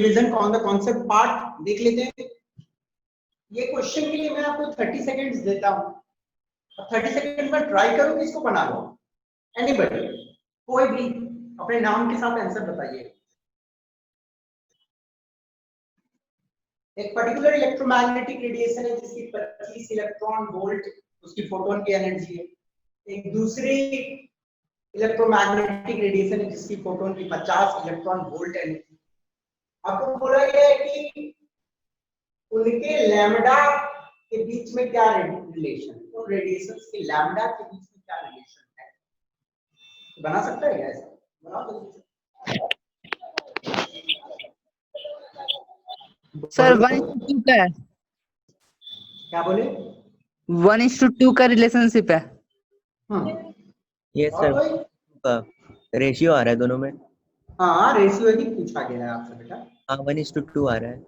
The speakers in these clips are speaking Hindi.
Revision on the concept part देख लेते हैं। ये क्वेश्चन के लिए मैं आपको 30 सेकेंड्स देता हूं, 30 सेकेंड में ट्राई करो कि इसको बना लो। एनीबॉडी, कोई भी अपने नाम के साथ आंसर बताइए। एक पर्टिकुलर इलेक्ट्रोमैग्नेटिक रेडिएशन है जिसकी 25 इलेक्ट्रॉन वोल्ट उसकी फोटोन की एनर्जी है। एक दूसरी इलेक्ट्रोमैग्नेटिक रेडिएशन है जिसकी फोटोन की 50 इलेक्ट्रॉन वोल्ट एनर्जी। आपको बोला गया है कि उनके लैम्डा के बीच में क्या रिलेशन है, तो रेडिएशंस के लैम्डा के बीच में क्या रिलेशन है, बना सकता है क्या ऐसा? बना सकते सर 1:2 का है। क्या बोले? 1:2 का रिलेशनशिप है। ये सर का रेशियो आ रहा है दोनों में। हाँ रेशियो ही पूछा गया है आपसे बेटा। हाँ 1:2 आ रहा है।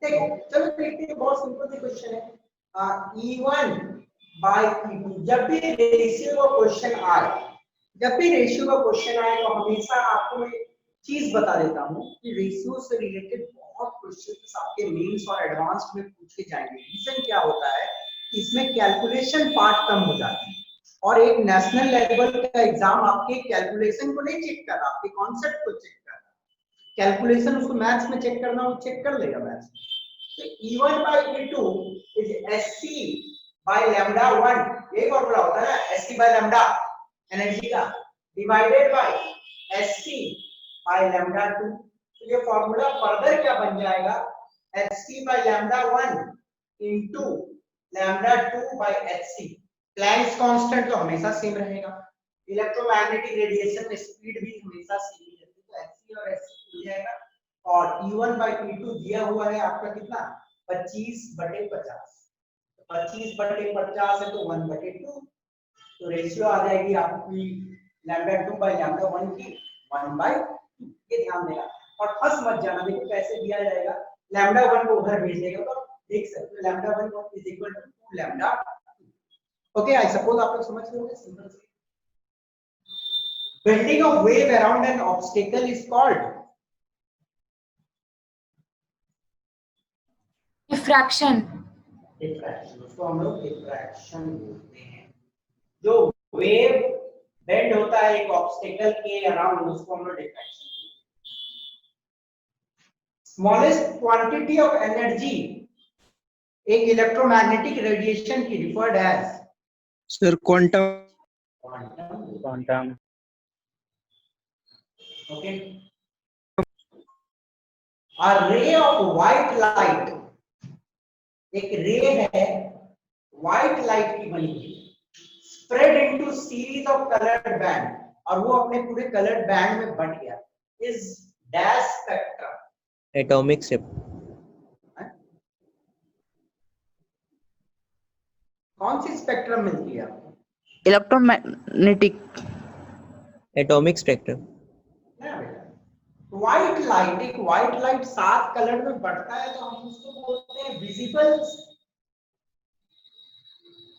देखो चलो देखते हैं, बहुत सिंपल सी क्वेश्चन है। E1 by E2, जब भी रेशियो का क्वेश्चन आए, जब भी रेशियो का क्वेश्चन आए तो हमेशा आपको मैं चीज बता देता हूँ कि रेशियो से रिलेटेड बहुत क्वेश्चंस आपके मेंस और एडवांस में पूछे जाएंगे। रीजन क्या होता है कि इसमें कैलकुलेशन पार्ट कम हो जाती है, और एक नेशनल लेवल का एग्जाम आपके कैलकुलेशन को नहीं चेक कर रहा, आपके कॉन्सेप्ट को चेक कर रहा। कैलकुलेशन उसको मैथ्स में चेक करना हो चेक कर लेगा मैथ्स में। तो E1 by E2 is SC by lambda 1, ये फॉर्मूला होता है ना, SC by lambda एनर्जी का divided by SC by lambda 2। तो ये फॉर्मूला फर्दर क्या बन जाएगा, SC by lambda 1 into lambda 2 by HC। Planck's constant तो हमेशा सेम रहेगा, इलेक्ट्रोमैग्नेटिक रेडिएशन में स्पीड भी हमेशा सेम ही रहती है, तो HC और SC हो जाएगा। और E1 by E2 दिया हुआ है आपका कितना, 25/50। 25/50 है तो 1/2, तो रेशियो आ जाएगी आपकी लैम्डा 2 by लैम्डा 1 की 1/2। ये ध्यान देना और फंस मत जाना। देखो कैसे दिया जाएगा, लैम्डा 1 को उधर भेज देगा तो देख सकते हो lambda 1 is equal to 2 lambda. Okay, I suppose आप लोग समझ गए होंगे सिंपल से। Bending of wave around an obstacle is called diffraction. Diffraction, उसको हम लोग डिफ्रैक्शन बोलते हैं। जो वेव बेंड होता है एक ऑब्स्टेकल के अराउंड, उसको हम लोग डिफ्रैक्शन बोलते हैं। स्मॉलेस्ट क्वांटिटी ऑफ एनर्जी एक इलेक्ट्रोमैग्नेटिक रेडिएशन की referred as sir quantum. Quantum. Okay, a ray of white light, एक रे है व्हाइट लाइट की बनी हुई, spread into series of coloured band, और वो अपने पूरे कलर्ड बैंड में बंट गया, is dash spectrum. Atomic shift. कौन सी स्पेक्ट्रम मिलती है आपको? Electromagnetic. Atomic spectrum. White light, एक व्हाइट लाइट 7 कलर में बढ़ता है तो हम उसको बोलते हैं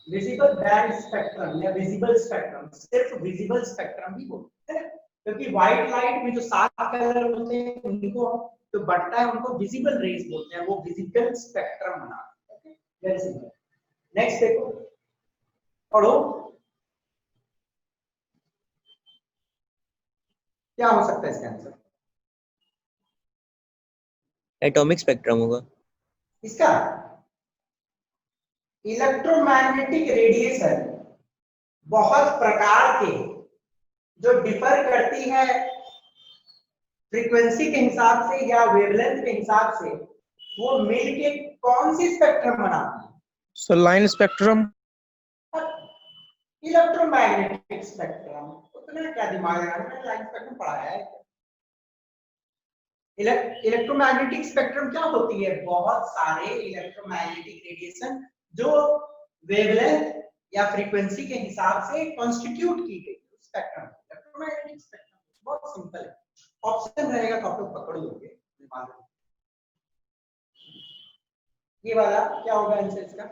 विजिबल बैंड स्पेक्ट्रम या विजिबल स्पेक्ट्रम। सिर्फ विजिबल स्पेक्ट्रम ही बोलते हैं, क्योंकि व्हाइट लाइट में जो 7 कलर होते हैं उनको जो बढ़ता है उनको विजिबल रेज बोलते हैं, वो विजिबल स्पेक्ट्रम बनाते हैं। Okay, very simple. नेक्स्ट देखो, पढ़ो क्या हो सकता है इसका आंसर। एटॉमिक स्पेक्ट्रम होगा इसका। इलेक्ट्रोमैग्नेटिक रेडिएशन बहुत प्रकार के जो डिफर करती है फ्रीक्वेंसी के हिसाब से या वेवलेंथ के हिसाब से, वो मिलके कौन सी स्पेक्ट्रम बनाती है? Sir line spectrum. Electromagnetic spectrum. उतना क्या दिमाग लगाना, मैंने लाइन स्पेक्ट्रम पढ़ाया है। इलेक्ट्रोमैग्नेटिक स्पेक्ट्रम क्या होती है? बहुत सारे इलेक्ट्रोमैग्नेटिक रेडिएशन जो वेवलेंथ या फ्रीक्वेंसी के हिसाब से कॉन्स्टिट्यूट की गई स्पेक्ट्रम, इलेक्ट्रोमैग्नेटिक स्पेक्ट्रम। बहुत सिंपल है, ऑप्शन रहेगा तो आप लोग पकड़ लोगे। ये वाला क्या होगा आंसर इसका?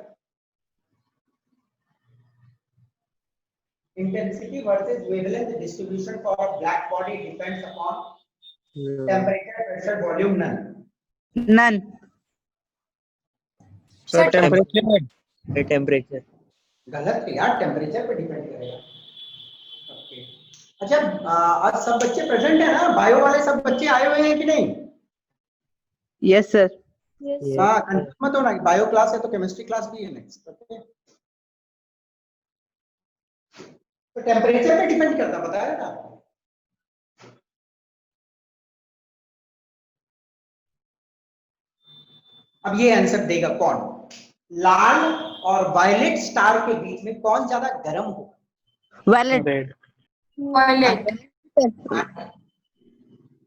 Intensity versus wavelength distribution for black body depends upon temperature, pressure, volume, none. none. Sir temperature temperature. गलत है यार, टेम्परेचर पे डिपेंड करेगा। ओके, अच्छा आज सब बच्चे प्रेजेंट है ना? बायो वाले सब बच्चे आए हुए हैं कि नहीं? Yes, sir. हाँ, कंफ्यूज मत होना, बायो क्लास है तो केमिस्ट्री क्लास भी है नेक्स्ट। ओके, तो टेम्परेचर पे डिपेंड करता, बताया था आपको। अब ये आंसर देगा कौन? लाल और वायलेट स्टार के बीच में कौन ज्यादा गर्म होगा? Valent. रेड। वॉयलेट।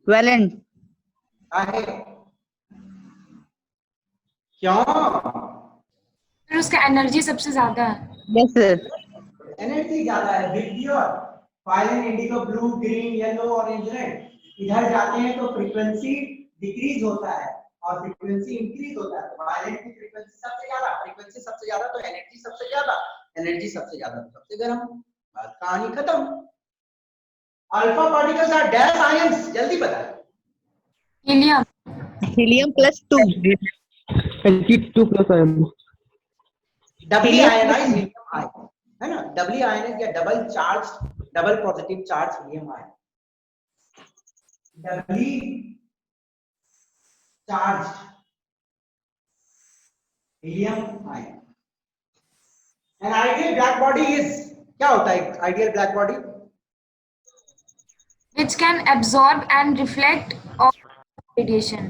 Valent. आहे क्यों? फिर उसका एनर्जी सबसे ज्यादा है। Yes, sir. एनर्जी ज्यादा है। बिग और violet, indigo, blue, green, yellow, orange, red इधर जाते हैं तो फ्रीक्वेंसी डिक्रीज होता है और फ्रीक्वेंसी इंक्रीज होता है। तो वायलेट की फ्रीक्वेंसी सबसे ज्यादा, फ्रीक्वेंसी सबसे ज्यादा तो एनर्जी सबसे ज्यादा, एनर्जी सबसे ज्यादा तो सबसे गर्म। बात कहानी खत्म। Alpha particles are dash ions, जल्दी बताओ। Helium. Helium plus 2. He2 plus ion। Doubly Helium ionise plus helium ion है ना, डबली आयनाइज या double charge, double positive charge helium ion, doubly charge helium ion. An ideal black body is, क्या होता है ideal black body? Which can absorb and reflect all radiation.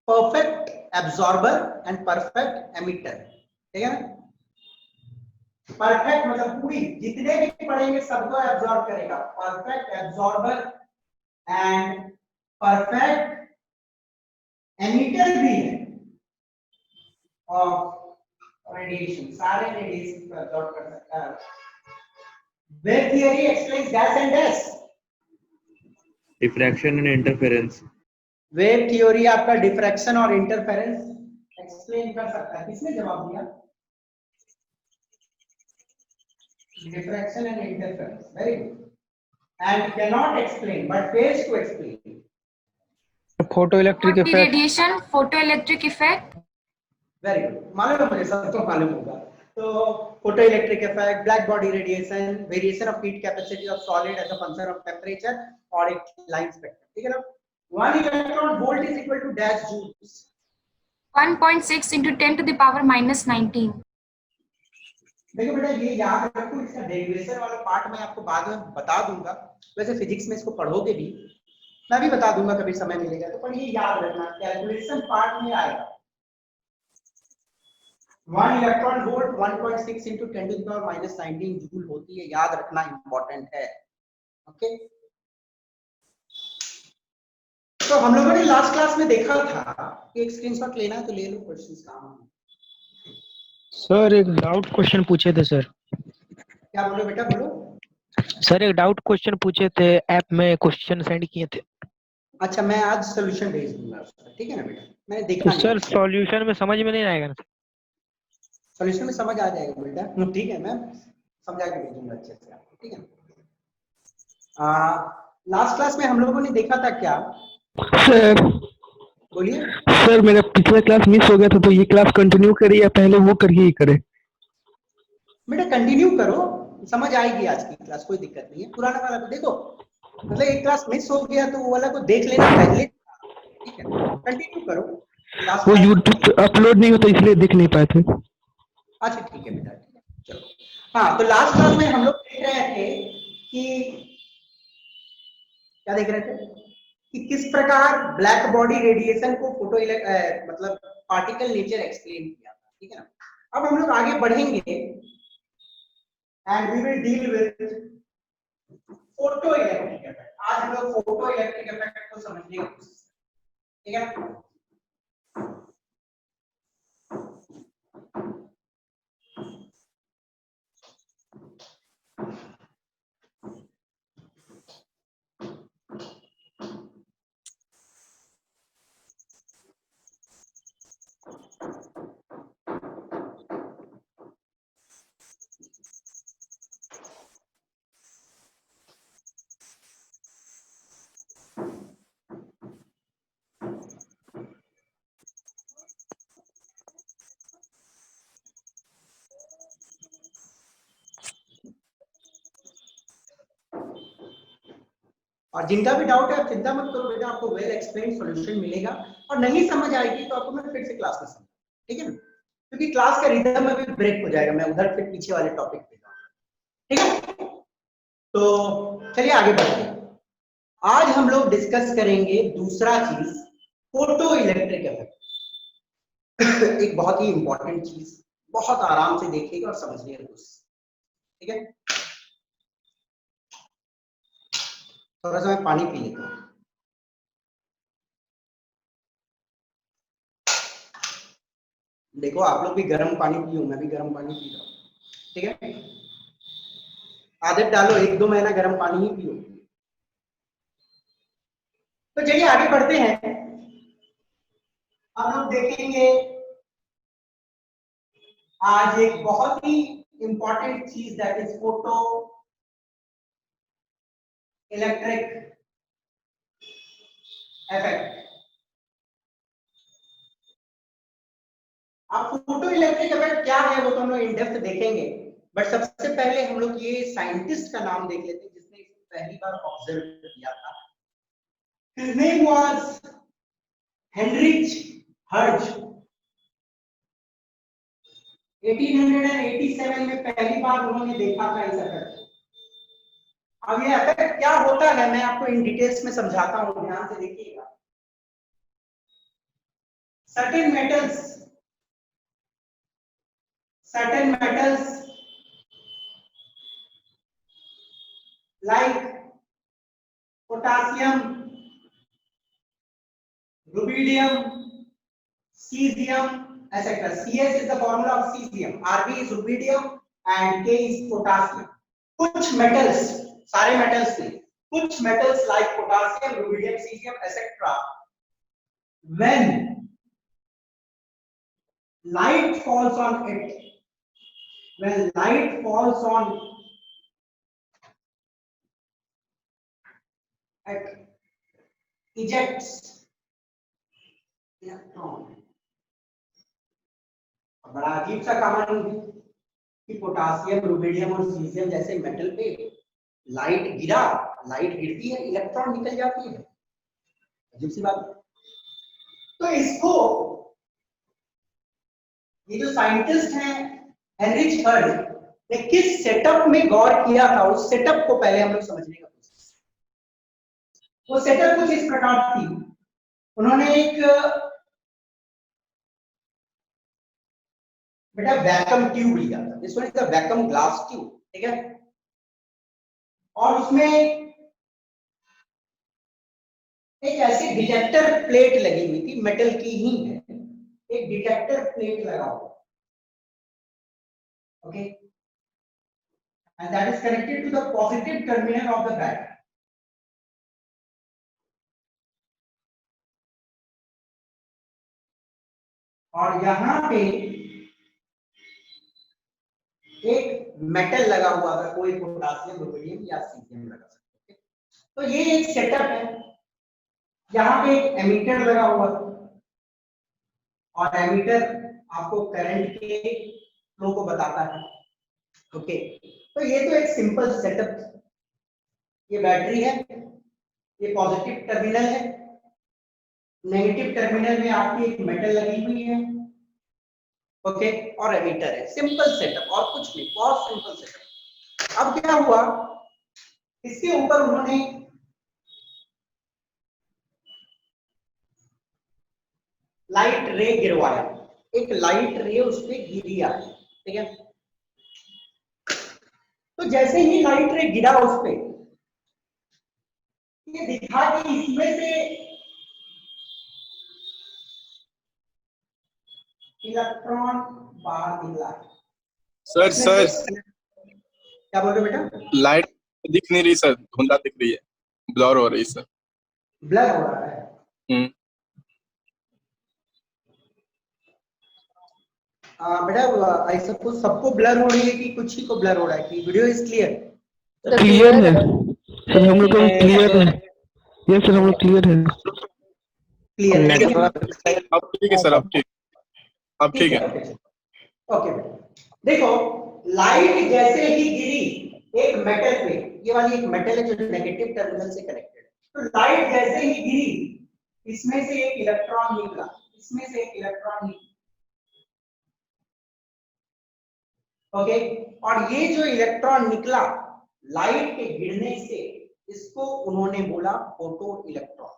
Perfect absorber and perfect emitter, ठीक है ना? परफेक्ट मतलब पूरी, जितने भी पढ़ेंगे सबको एब्जॉर्ब करेगा। Perfect absorber and perfect emitter भी है ऑफ रेडिएशन, सारे रेडिएशन को एब्जॉर्ब कर सकता है। Wave theory explains gas and dash. Diffraction and interference. Wave theory आपका डिफ्रैक्शन और इंटरफेरेंस एक्सप्लेन कर सकता है। किसने जवाब दिया? Diffraction and interference, very good. And cannot explain but fails to explain photo electric Body effect. radiation, photoelectric effect. Very good, मालूम है मुझे, सब तो मालूम होगा। तो photo electric effect, black body radiation, variation of heat capacity of solid as a function of temperature और एक लाइन स्पेक्ट्रम, ठीक है ना? 1 electron volt is equal to dash joules. 1.6 into 10 to the power minus 19. देखो बेटा, ये याद रखो, इसका डेरिवेशन वाला पार्ट मैं आपको बाद में बता दूंगा। वैसे फिजिक्स में इसको पढ़ोगे भी, मैं भी बता दूंगा कभी समय मिलेगा तो, पर ये याद रखना कैलकुलेशन पार्ट में आएगा। 1 electron volt 1.6 into 10 to the power minus 19 joule होती है, याद रखना इंपॉर्टेंट है। ओके, तो हम लोगों ने लास्ट क्लास में देखा था कि एक स्क्रीनशॉट लेना है तो ले लो, क्वेश्चंस काम। सर एक डाउट क्वेश्चन पूछे थे सर। क्या बोलो बेटा, बोलो। सर एक डाउट क्वेश्चन पूछे थे, ऐप में क्वेश्चन सेंड किए थे। अच्छा, मैं आज सॉल्यूशन भेज दूंगा उसका, ठीक है ना बेटा? मैंने तो देखा सर नहीं, सॉल्यूशन में समझ में नहीं आएगा ना? सॉल्यूशन में समझ आ जाएगा बेटा, ठीक है, मैं समझा के भेजूंगा अच्छे से आपको, ठीक है? लास्ट क्लास में हम लोगों ने देखा था क्या? सर बोलिए। सर मेरा पिछला क्लास मिस हो गया था, तो ये क्लास कंटिन्यू करिए या पहले वो करिए ही करे? बेटा कंटिन्यू करो, समझ आएगी आज की क्लास, कोई दिक्कत नहीं है। पुराना वाला तो देखो, मतलब एक क्लास मिस हो गया तो वो वाला को देख लेना पहले, ठीक है? कंटिन्यू करो। लास्ट वो क्लास, यूट्यूब पे अपलोड नहीं होता इसलिए देख नहीं पाए थे। अच्छा ठीक है बेटा, ठीक है, चलो। हाँ, तो लास्ट क्लास में हम लोग देख रहे थे कि क्या देख रहे थे कि किस प्रकार ब्लैक बॉडी रेडिएशन को फोटो मतलब पार्टिकल नेचर एक्सप्लेन किया था, ठीक है ना? अब हम लोग आगे बढ़ेंगे and we will deal with photo electric effect. आज हम लोग फोटो इलेक्ट्रिक इफेक्ट को समझने की कोशिश करेंगे, ठीक है ना? और जिनका भी डाउट है आप चिंता मत करो बेटा, आपको वेल एक्सप्लेन सॉल्यूशन मिलेगा, और नहीं समझ आएगी तो आपको मैं फिर से क्लास में समझाऊंगा, ठीक है ना, क्योंकि क्लास का रिदम में भी ब्रेक हो जाएगा, मैं उधर फिर पीछे वाले टॉपिक पे जाऊंगा, ठीक है। तो चलिए आगे बढ़ते हैं। आज हम लोग डिस्कस करेंगे दूसरा चीज, फोटो इलेक्ट्रिक इफेक्ट। एक बहुत ही इंपॉर्टेंट चीज, बहुत आराम से देखिएगा और समझिएगा दोस्त, ठीक है। थोड़ा सा मैं पानी पी लेता हूं। देखो आप लोग भी गर्म पानी पियो, मैं भी गर्म पानी पी रहा हूं, ठीक है। आदत डालो, 1-2 महीना गर्म पानी ही पियो। तो चलिए आगे बढ़ते हैं। हम लोग देखेंगे आज एक बहुत ही इंपॉर्टेंट चीज, that is photo electric effect. अब फोटो इलेक्ट्रिक इफेक्ट क्या है वो तो हम लोग इन डेप्थ देखेंगे, बट सबसे पहले हम लोग ये साइंटिस्ट का नाम देख लेते हैं जिसने इसे पहली बार ऑब्जर्व किया था। His name was Heinrich Hertz। 1887 में पहली बार उन्होंने देखा था इस इफेक्ट। अब ये इफेक्ट क्या होता है मैं आपको इन डिटेल्स में समझाता हूं, ध्यान से देखिएगा। certain metals like potassium, rubidium, cesium, etc. Cs is the formula of cesium, Rb is rubidium and K is potassium. कुछ metals, सारे metals नहीं, कुछ metals like potassium, rubidium, cesium, etc. when light falls on it, when light falls on it, ejects electron। बड़ा अजीब सा कहानी है कि पोटासियम, रुबिडियम और सीजियम जैसे मेटल पे लाइट गिरती है, इलेक्ट्रॉन निकल जाती है, अजीब सी बात है। तो इसको ये जो साइंटिस्ट हैं हेनरिच हर्ट्ज ने किस सेटअप में गौर किया था, उस सेटअप को पहले हम लोग समझने का कोशिश। वो सेटअप कुछ इस प्रकार थी, उन्होंने एक बेटा वैक्यूम ट्यूब लिया था, this one is the vacuum glass tube, ठीक है, और उसमें एक ऐसी डिटेक्टर प्लेट लगी हुई थी, मेटल की ही है, एक डिटेक्टर प्लेट लगा हुआ, okay, and that is connected to the positive terminal of the battery. और यहां पे एक मेटल लगा हुआ था, कोई पोटासियम, रुबिडियम या सीजियम लगा सकते हैं। तो ये एक सेटअप है, यहाँ पे एक एमीटर लगा हुआ था, और एमीटर आपको करंट के फ्लो को बताता है, ओके। तो ये तो एक सिंपल सेटअप, ये बैटरी है, ये पॉजिटिव टर्मिनल है, नेगेटिव टर्मिनल में आपकी एक मेटल लगी हुई है, ओके, और एमीटर है, सिंपल सेटअप और कुछ नहीं, बहुत सिंपल सेटअप। अब क्या हुआ, इसके ऊपर उन्होंने लाइट रे गिरवाया, एक लाइट रे उस पर गिरी आई, ठीक है। तो जैसे ही लाइट रे गिरा उस पे, ये दिखा कि इसमें से इलेक्ट्रॉन बाहर निकला है। सर क्या बोल रहे हो बेटा? लाइट दिख नहीं रही सर, धुंधला दिख रही है, ब्लर हो रही सर। ब्लर हो रहा है। बेटा आई सपोज सबको ब्लर हो रही है कि कुछ ही को ब्लर हो रहा है, कि वीडियो इज क्लियर? क्लियर है सर, हम लोग को क्लियर है। यस सर, हम लोग क्लियर है। क्लियर है, अब ठीक है सर, अब ठीक है। ओके देखो, लाइट जैसे ही गिरी एक मेटल पे, ये वाली एक मेटल है जो नेगेटिव टर्मिनल से कनेक्टेड है, तो लाइट जैसे ही गिरी, इसमें से एक इलेक्ट्रॉन निकला, इसमें से एक इलेक्ट्रॉन निकला, ओके। और ये जो इलेक्ट्रॉन निकला लाइट के गिरने से, इसको उन्होंने बोला फोटो इलेक्ट्रॉन।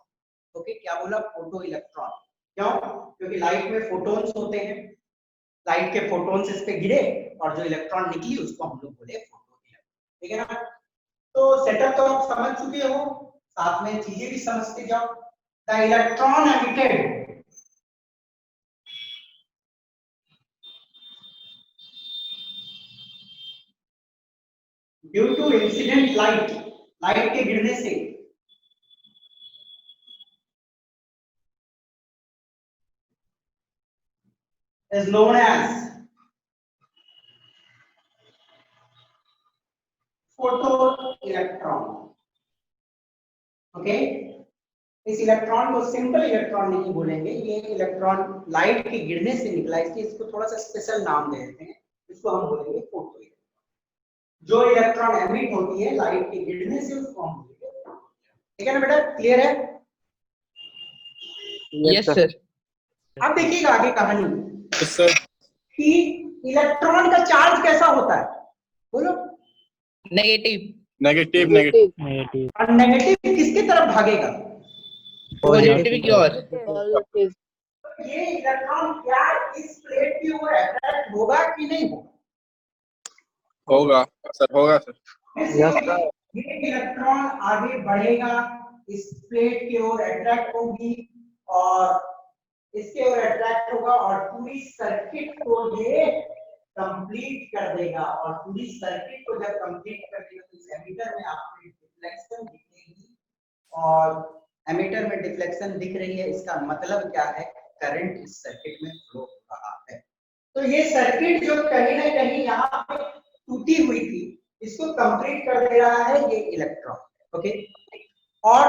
ओके, क्या बोला? Photo electron. क्यों? क्योंकि लाइट में फोटॉन्स होते हैं, लाइट के फोटॉन्स इस पे गिरे और जो इलेक्ट्रॉन निकली उसको हम लोग बोले फोटो इलेक्ट्रॉन। ठीक है ना? तो सेटअप तो आप समझ चुके हो, साथ में चीजें भी समझते जाओ। The electron emitted due to incident light, light के गिरने से is known as photoelectron. ओके, इस इलेक्ट्रॉन को सिंपल इलेक्ट्रॉन नहीं बोलेंगे, ये इलेक्ट्रॉन लाइट के गिरने से निकला, इसलिए इसको थोड़ा सा स्पेशल नाम दे देते हैं, इसको हम बोलेंगे फोटो इलेक्ट्रॉन। जो इलेक्ट्रॉन एमिट होती है लाइट के गिरने से, उसको हम बोलेंगे। ठीक है ना बेटा, क्लियर है? Yes sir. अब देखिएगा आगे कहानी यस सर। कि इलेक्ट्रॉन का चार्ज कैसा होता है, बोलो। नेगेटिव। Negative negative negative. और नेगेटिव किसके तरफ भागेगा? पॉजिटिव की ओर। ये इलेक्ट्रॉन क्या इस प्लेट के ऊपर अट्रैक्ट होगा कि नहीं होगा? होगा सर, होगा सर। ये इलेक्ट्रॉन आगे बढ़ेगा, इस प्लेट की ओर अट्रैक्ट होगी और इसके ओर अट्रैक्ट होगा और पूरी सर्किट को ये कंप्लीट कर देगा। और पूरी सर्किट को जब कंप्लीट कर देगा तो इस एमीटर में आपको डिफ्लेक्शन दिखेगी, और एमीटर में डिफ्लेक्शन दिख रही है, इसका मतलब क्या है? करंट इस सर्किट में फ्लो हो रहा है। तो ये सर्किट जो कहीं ना कहीं यहाँ पे टूटी हुई थी, इसको कंप्लीट कर दे रहा है ये इलेक्ट्रॉन। ओके, और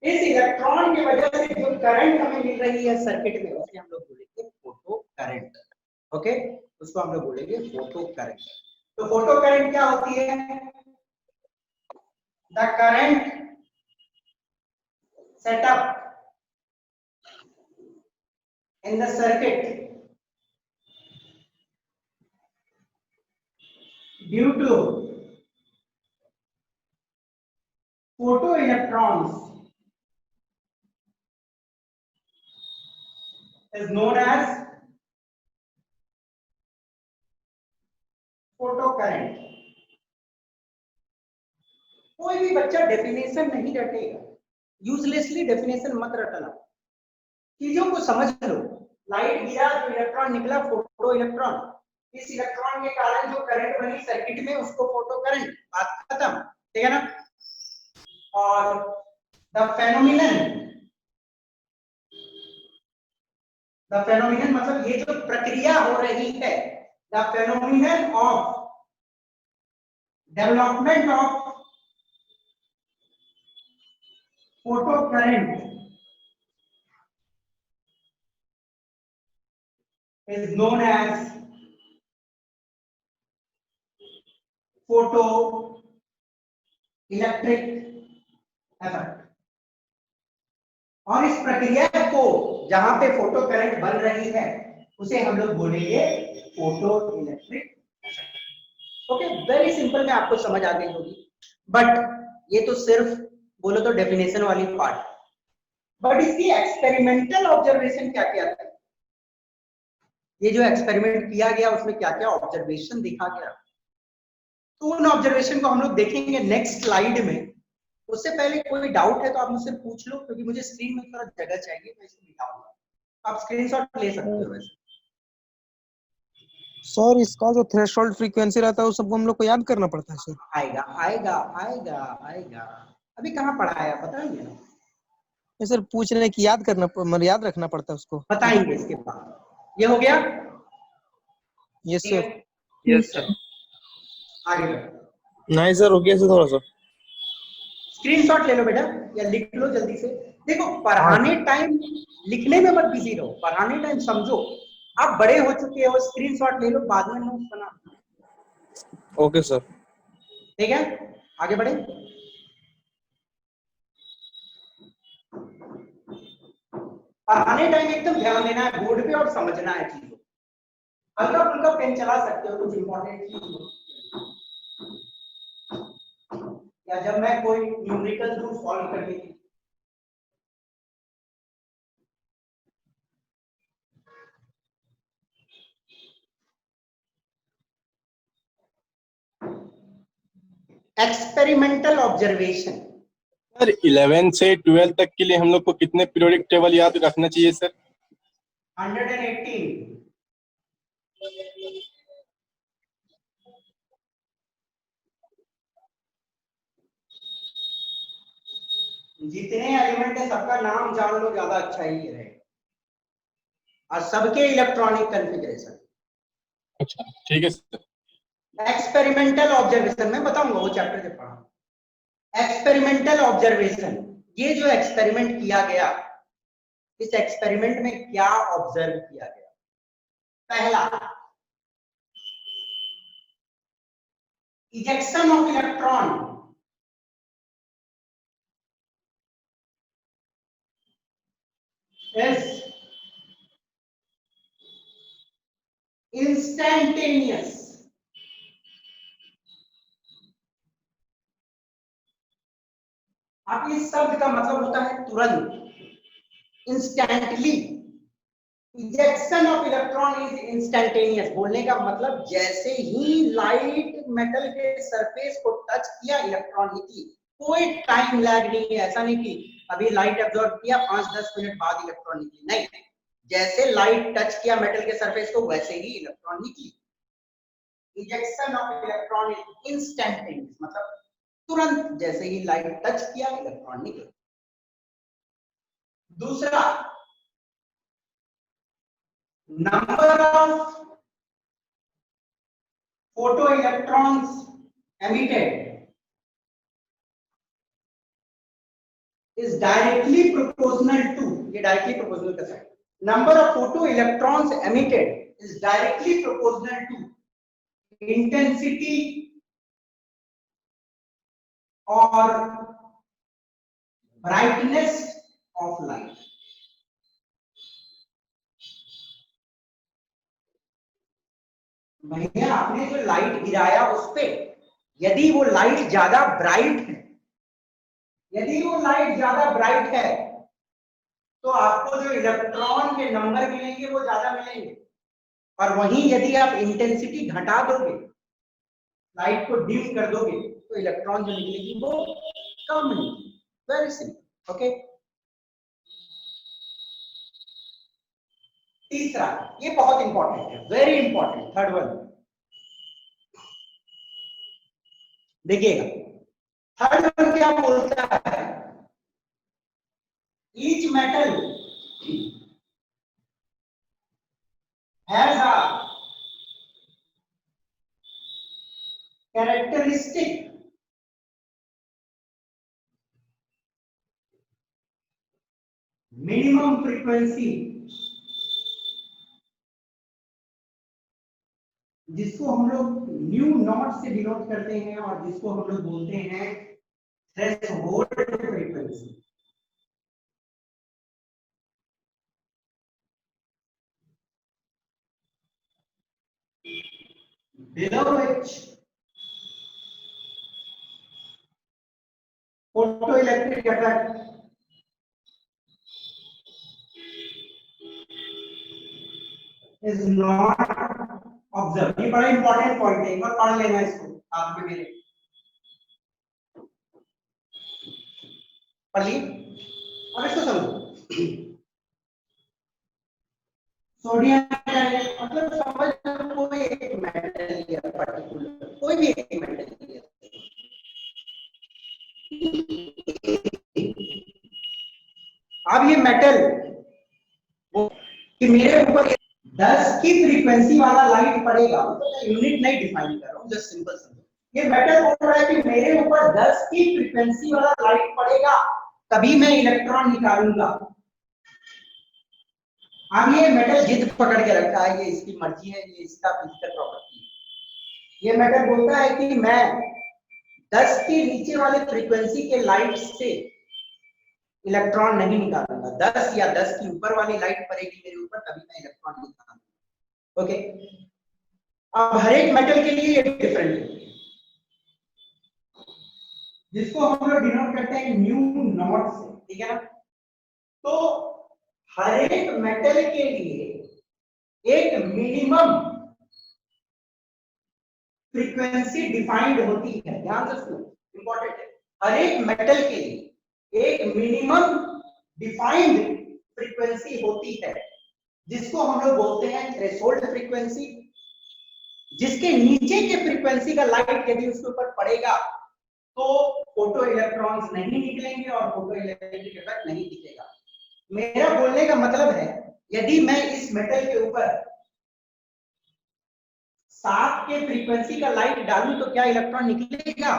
इस इलेक्ट्रॉन की वजह से जो करंट हमें मिल रही है सर्किट में, उसे हम लोग बोलेंगे फोटो करंट। ओके, उसको हम लोग बोलेंगे फोटो करंट। तो फोटो करंट क्या होती है? The current setup in the circuit due to photoelectrons is known as photocurrent। कोई भी बच्चा डेफिनेशन नहीं रटेगा, यूजलेसली डेफिनेशन मत रटना, चीजों को समझ लो। लाइट गिरा तो इलेक्ट्रॉन निकला, फोटो इलेक्ट्रॉन। इस इलेक्ट्रॉन के कारण जो करंट बनी सर्किट में, उसको फोटो करंट। बात खत्म। ठीक है ना? और द फेनोमिनन मतलब ये जो प्रक्रिया हो रही है, the phenomenon of development of photo current is known as photo electric effect. और इस प्रक्रिया को जहां पे फोटो करंट बन रही है, उसे हम लोग बोलेंगे photo electric effect. Okay, very simple में आपको समझ आ गई होगी। बट ये तो सिर्फ बोलो तो डेफिनेशन वाली पार्ट, बट इसकी एक्सपेरिमेंटल ऑब्जर्वेशन क्या क्या था? ये जो एक्सपेरिमेंट किया गया उसमें क्या क्या ऑब्जर्वेशन देखा गया, तो उन ऑब्जर्वेशन को हम लोग देखेंगे नेक्स्ट स्लाइड में। उससे पहले कोई डाउट है तो आप मुझसे पूछ लो, क्योंकि मुझे स्क्रीन में थोड़ा जगह चाहिए, मैं इसको दिखाऊंगा। आप स्क्रीनशॉट ले सकते हो वैसे। सर इसका जो थ्रेशोल्ड फ्रीक्वेंसी रहता है उस सबको हम लोग को याद करना पड़ता है सर? आएगा आएगा आएगा आएगा, अभी कहाँ पढ़ा है बताएंगे ना? ये सर पूछ रहे हैं कि याद रखना पड़ता है उसको, बताएंगे इसके बाद। ये हो गया? Yes sir. Yes sir. आगे बढ़ो। नहीं सर, रुकिए सर थोड़ा सा। स्क्रीनशॉट ले लो बेटा, या लिख लो जल्दी से। देखो, पढ़ाने टाइम लिखने में मत बिजी रहो, पढ़ाने टाइम समझो। आप बड़े हो चुके हो, स्क्रीनशॉट ले लो, बाद में नोट्स बना। Okay sir. ठीक है, आगे बढ़े। पढ़ाने टाइम एकदम ध्यान देना है बोर्ड पे और समझना है चीजों। हल्का फुल्का पेन चला सकते हो, कुछ इंपॉर्टेंट चीज या जब मैं कोई न्यूमेरिकल रूल सॉल्व करने की एक्सपेरिमेंटल ऑब्जर्वेशन। सर 11 से 12 तक के लिए हम लोग को कितने पीरियोडिक टेबल याद रखना चाहिए सर? 118। जितने एलिमेंट है सबका नाम जान लो, ज्यादा अच्छा ही है, और सबके इलेक्ट्रॉनिक कॉन्फ़िगरेशन। अच्छा ठीक है सर। एक्सपेरिमेंटल ऑब्जर्वेशन मैं बताऊंगा, वो चैप्टर जब पढ़ा। एक्सपेरिमेंटल ऑब्जर्वेशन, ये जो एक्सपेरिमेंट किया गया, इस एक्सपेरिमेंट में क्या ऑब्जर्व किया गया? पहला, ejection of electron. is instantaneous। अब इस शब्द का मतलब होता है तुरंत, instantly. Ejection of electron is instantaneous, बोलने का मतलब जैसे ही लाइट मेटल के सरफेस को टच किया इलेक्ट्रॉन निकली, कोई टाइम लैग नहीं है। ऐसा नहीं कि अभी लाइट एब्जॉर्ब किया 5-10 मिनट बाद इलेक्ट्रॉन निकली, नहीं, जैसे लाइट टच किया मेटल के सरफेस को वैसे ही इलेक्ट्रॉन निकली। Ejection of electron is instantaneous, मतलब तुरंत जैसे ही लाइट टच किया इलेक्ट्रॉन निकला। दूसरा, number of photo electrons emitted is directly proportional to, ये directly proportional का है, number of photo electrons emitted is directly proportional to intensity or brightness of light। भैया आपने जो लाइट गिराया उस पे, यदि वो लाइट ज्यादा ब्राइट है, यदि वो लाइट ज्यादा ब्राइट है तो आपको जो इलेक्ट्रॉन के नंबर मिलेंगे वो ज्यादा मिलेंगे, और वहीं यदि आप इंटेंसिटी घटा दोगे, लाइट को डिम कर दोगे, तो इलेक्ट्रॉन जो निकलेगी वो कम निकलेगी। Very simple. ओके। तीसरा, ये बहुत इंपॉर्टेंट है, वेरी इंपॉर्टेंट, थर्ड वन देखिएगा। थर्ड वन क्या बोलता है? Each metal has a characteristic minimum frequency, जिसको हम लोग न्यू नॉट से डिनोट करते हैं और जिसको हम लोग बोलते हैं threshold frequency. below which photoelectric effect is not observed। ये बड़ा इंपॉर्टेंट पॉइंट है, एक बार पढ़ लेना इसको आप में मेरे, पढ़िए और इसको समझो। सोडियम मतलब समझ लो कोई एक मेटल या पर्टिकुलर कोई भी एक मेटल है, अब ये मेटल वो कि मेरे ऊपर 10 की फ्रीक्वेंसी वाला लाइट पड़ेगा, तो यूनिट नहीं डिफाइन कर रहा हूं, जस्ट सिंपल समझो। ये मेटल बोल रहा है कि मेरे ऊपर 10 की फ्रीक्वेंसी वाला लाइट पड़ेगा तभी मैं इलेक्ट्रॉन निकालूंगा। अब ये मेटल जिद पकड़ के रखा है, ये इसकी मर्जी है, ये इसका फिजिकल प्रॉपर्टी है। ये मेटल बोलता है कि मैं 10 के नीचे वाले फ्रीक्वेंसी के लाइट से इलेक्ट्रॉन नहीं निकालूंगा। 10 या 10 की ऊपर वाली लाइट पड़ेगी मेरे ऊपर तभी मैं इलेक्ट्रॉन निकालूंगा। ओके, अब हर एक मेटल के लिए ये डिफरेंट है, जिसको हम लोग डिनोट करते हैं न्यू नॉट से, ठीक है ना। तो हर एक मेटल के लिए एक मिनिमम फ्रीक्वेंसी डिफाइंड होती है, ध्यान से सुनो, इंपॉर्टेंट है। हर एक मेटल के लिए एक मिनिमम डिफाइंड फ्रीक्वेंसी होती है, जिसको हम लोग बोलते हैं थ्रेशोल्ड फ्रीक्वेंसी। जिसके नीचे के फ्रीक्वेंसी का लाइट यदि उसके ऊपर पड़ेगा तो फोटो इलेक्ट्रॉन्स नहीं निकलेंगे और फोटो इलेक्ट्रिक इफेक्ट नहीं दिखेगा। मेरा बोलने का मतलब है, यदि मैं इस मेटल के ऊपर 7 के फ्रीक्वेंसी का लाइट डालूं तो क्या इलेक्ट्रॉन निकलेगा?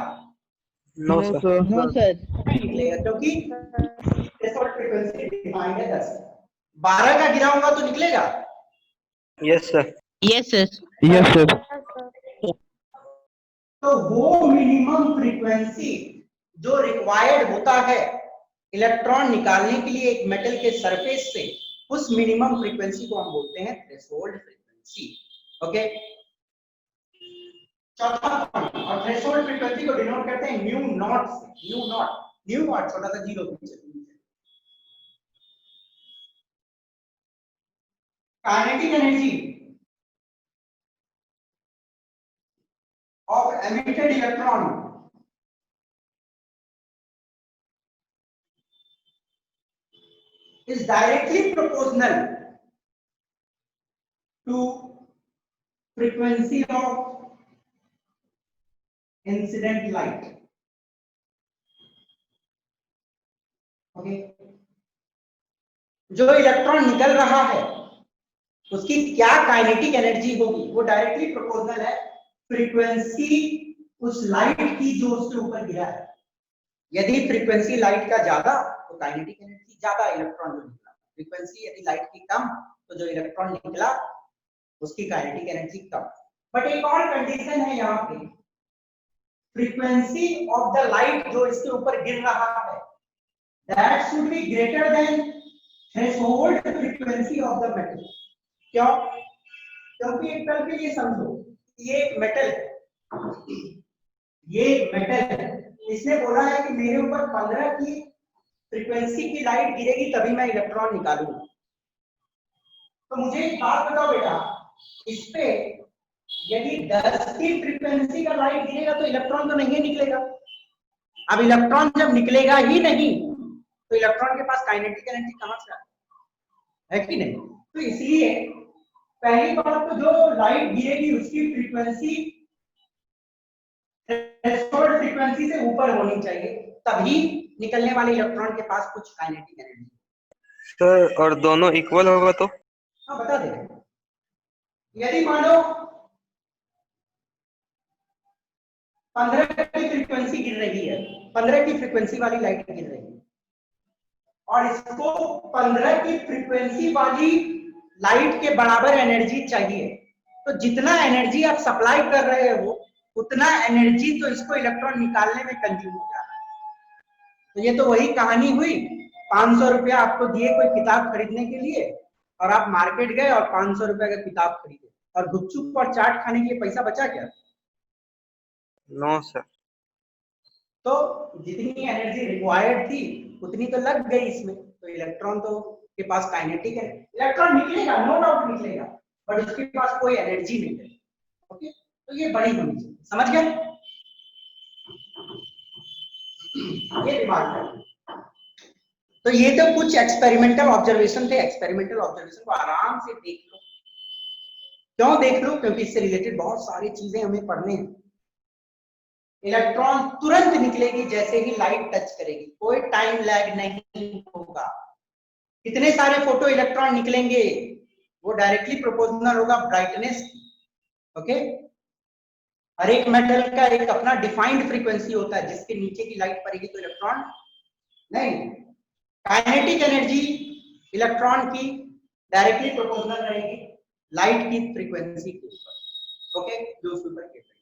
No sir. No sir. नहीं निकलेगा, क्योंकि थ्रेशोल्ड फ्रीक्वेंसी डिफाइंड है 10। 12 का गिराऊंगा तो निकलेगा? Yes sir. Yes sir. Yes sir. तो वो मिनिमम फ्रीक्वेंसी जो रिक्वायर्ड होता है इलेक्ट्रॉन निकालने के लिए एक मेटल के सरफेस से, उस मिनिमम फ्रीक्वेंसी को हम बोलते हैं थ्रेशोल्ड फ्रीक्वेंसी। ओके, चौथा पॉइंट, और थ्रेशोल्ड फ्रीक्वेंसी को डिनोट करते हैं न्यू नॉट से। न्यू नॉट, न्यू नॉट छोटा सा जीरो पीछे। Kinetic energy of emitted electron is directly proportional to frequency of incident light. Okay, जो इलेक्ट्रॉन निकल रहा है उसकी क्या काइनेटिक एनर्जी होगी, वो डायरेक्टली प्रोपोर्शनल है फ्रीक्वेंसी उस लाइट की जो उसके ऊपर गिरा है। यदि फ्रीक्वेंसी लाइट का ज्यादा तो काइनेटिक एनर्जी ज्यादा, इलेक्ट्रॉन जो निकला। फ्रीक्वेंसी यदि लाइट की कम तो जो इलेक्ट्रॉन निकला उसकी काइनेटिक एनर्जी कम। बट एक और कंडीशन है यहाँ पे, फ्रीक्वेंसी ऑफ द लाइट जो इसके ऊपर गिर रहा है that should be greater than threshold frequency of the metal. क्यों? क्योंकि एक पल के लिए समझो, ये मेटल है, इसने बोला है कि मेरे ऊपर 15 की फ्रीक्वेंसी की लाइट गिरेगी तभी मैं इलेक्ट्रॉन निकालूंगा। तो मुझे एक बात बताओ बेटा, इस पे यदि 10 की फ्रीक्वेंसी का लाइट गिरेगा तो इलेक्ट्रॉन तो नहीं निकलेगा। अब इलेक्ट्रॉन जब निकलेगा ही नहीं तो इलेक्ट्रॉन के पास काइनेटिक एनर्जी कहां से है कि नहीं? तो इसलिए पहली बात तो जो लाइट गिरेगी उसकी फ्रीक्वेंसी थ्रेशोल्ड फ्रीक्वेंसी से ऊपर होनी चाहिए, तभी निकलने वाले इलेक्ट्रॉन के पास कुछ काइनेटिक एनर्जी। सर और दोनों इक्वल होगा तो? हाँ बता दे, यदि मानो 15 की फ्रीक्वेंसी गिर रही है, 15 की फ्रीक्वेंसी वाली लाइट गिर रही है और इसको 15 की फ्रीक्वेंसी वाली लाइट के बराबर एनर्जी चाहिए, तो जितना एनर्जी आप सप्लाई कर रहे हो उतना एनर्जी तो इसको इलेक्ट्रॉन निकालने में कंज्यूम हो जा रहा है। तो ये तो वही कहानी हुई, 500 रुपया आपको दिए कोई किताब खरीदने के लिए और आप मार्केट गए और 500 रुपया का किताब खरीदे और गुपचुप और चाट खाने के लिए पैसा बचा क्या? No sir. तो जितनी एनर्जी रिक्वायर्ड थी उतनी तो लग गई इसमें, तो इलेक्ट्रॉन तो के पास काइनेटिक है, इलेक्ट्रॉन निकलेगा, नो डाउट निकलेगा, बट उसके पास कोई एनर्जी नहीं है। ओके, तो ये बड़ी होनी चाहिए, समझ गए? ये दिमाग में। तो ये तो कुछ एक्सपेरिमेंटल ऑब्जर्वेशन थे, एक्सपेरिमेंटल ऑब्जर्वेशन को आराम से देख लो। क्यों देख लो? क्योंकि इससे रिलेटेड बहुत सारी चीजें हमें पढ़ने हैं। इलेक्ट्रॉन तुरंत निकलेगी जैसे ही लाइट टच करेगी, कोई टाइम लैग नहीं होगा। कितने सारे फोटो इलेक्ट्रॉन निकलेंगे वो डायरेक्टली प्रोपोर्शनल होगा ब्राइटनेस की। ओके, हर एक मेटल का एक अपना डिफाइंड फ्रीक्वेंसी होता है, जिसके नीचे की लाइट पड़ेगी तो इलेक्ट्रॉन नहीं। काइनेटिक एनर्जी इलेक्ट्रॉन की डायरेक्टली प्रोपोर्शनल रहेगी लाइट की फ्रीक्वेंसी के ऊपर। ओके, जो उसके ऊपर गिर रही है।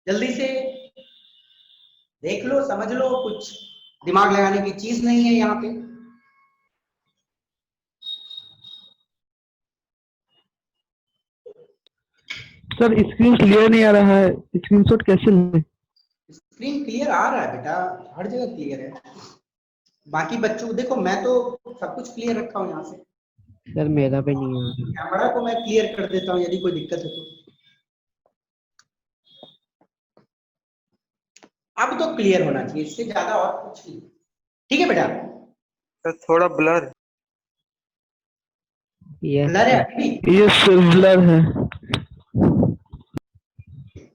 जल्दी से देख लो, समझ लो, कुछ दिमाग लगाने की चीज नहीं है यहाँ पे। सर स्क्रीन क्लियर नहीं आ रहा है, स्क्रीनशॉट कैसे लें? स्क्रीन क्लियर आ रहा है बेटा, हर जगह क्लियर है। बाकी बच्चों को देखो, मैं तो सब कुछ क्लियर रखा हूँ यहाँ से। सर मेरा भी नहीं आ रहा। कैमरा को मैं क्लियर कर देता हूँ यदि कोई दिक्कत है तो। अब तो क्लियर होना चाहिए, इससे ज्यादा और कुछ नहीं। ठीक है बेटा, सर थोड़ा ब्लर। यस ब्लर है सर। अभी भी? यस सर, ब्लर है।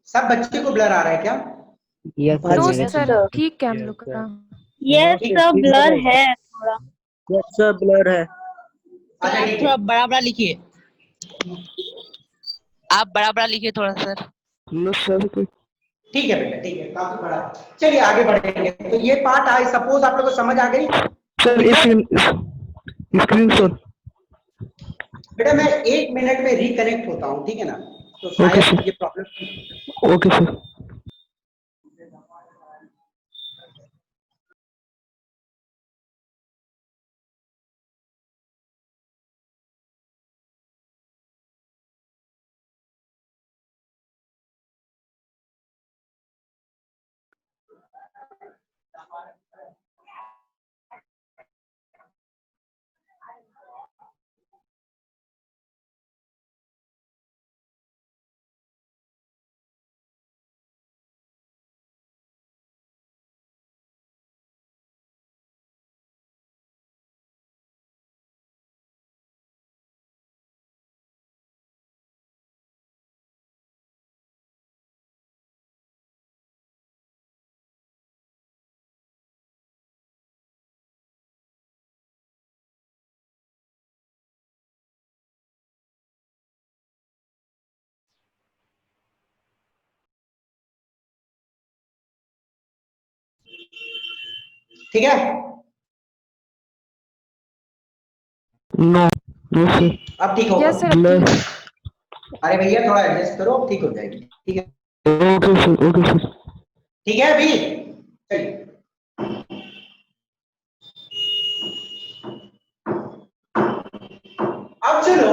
सब बच्चे को ब्लर आ रहा है क्या? यस सर नो मेरे सर, ठीक है हम लोग का। यस ठीक सर, है, ब्लर है थोड़ा। यस सर ब्लर है। अच्छा ठीक थोड़ा है। बड़ा बड़ा लिखिए, आप बड़ा बड़ा लिखिए थोड़ा सर। नो सर कोई। ठीक है बेटा, ठीक है, काफी बड़ा है। चलिए आगे बढ़ेंगे। तो ये पार्ट आई सपोज आप लोगों को समझ आ गई। सर ठीक है इस स्क्रीनशॉट। बेटा, मैं 1 मिनट में रिकनेक्ट होता हूँ, ठीक है ना? तो ओके शायद सर, ये प्रॉब्लम। Okay sir. ठीक है। नो नो सर, अब ठीक होगा। यस सर, अब ब्लर। ठीक है। अरे भैया थोड़ा एडजस्ट करो, अब ठीक हो जाएगी। ठीक है, ओके सर, ओके सर। ठीक है अभी। चलिए अब चलो,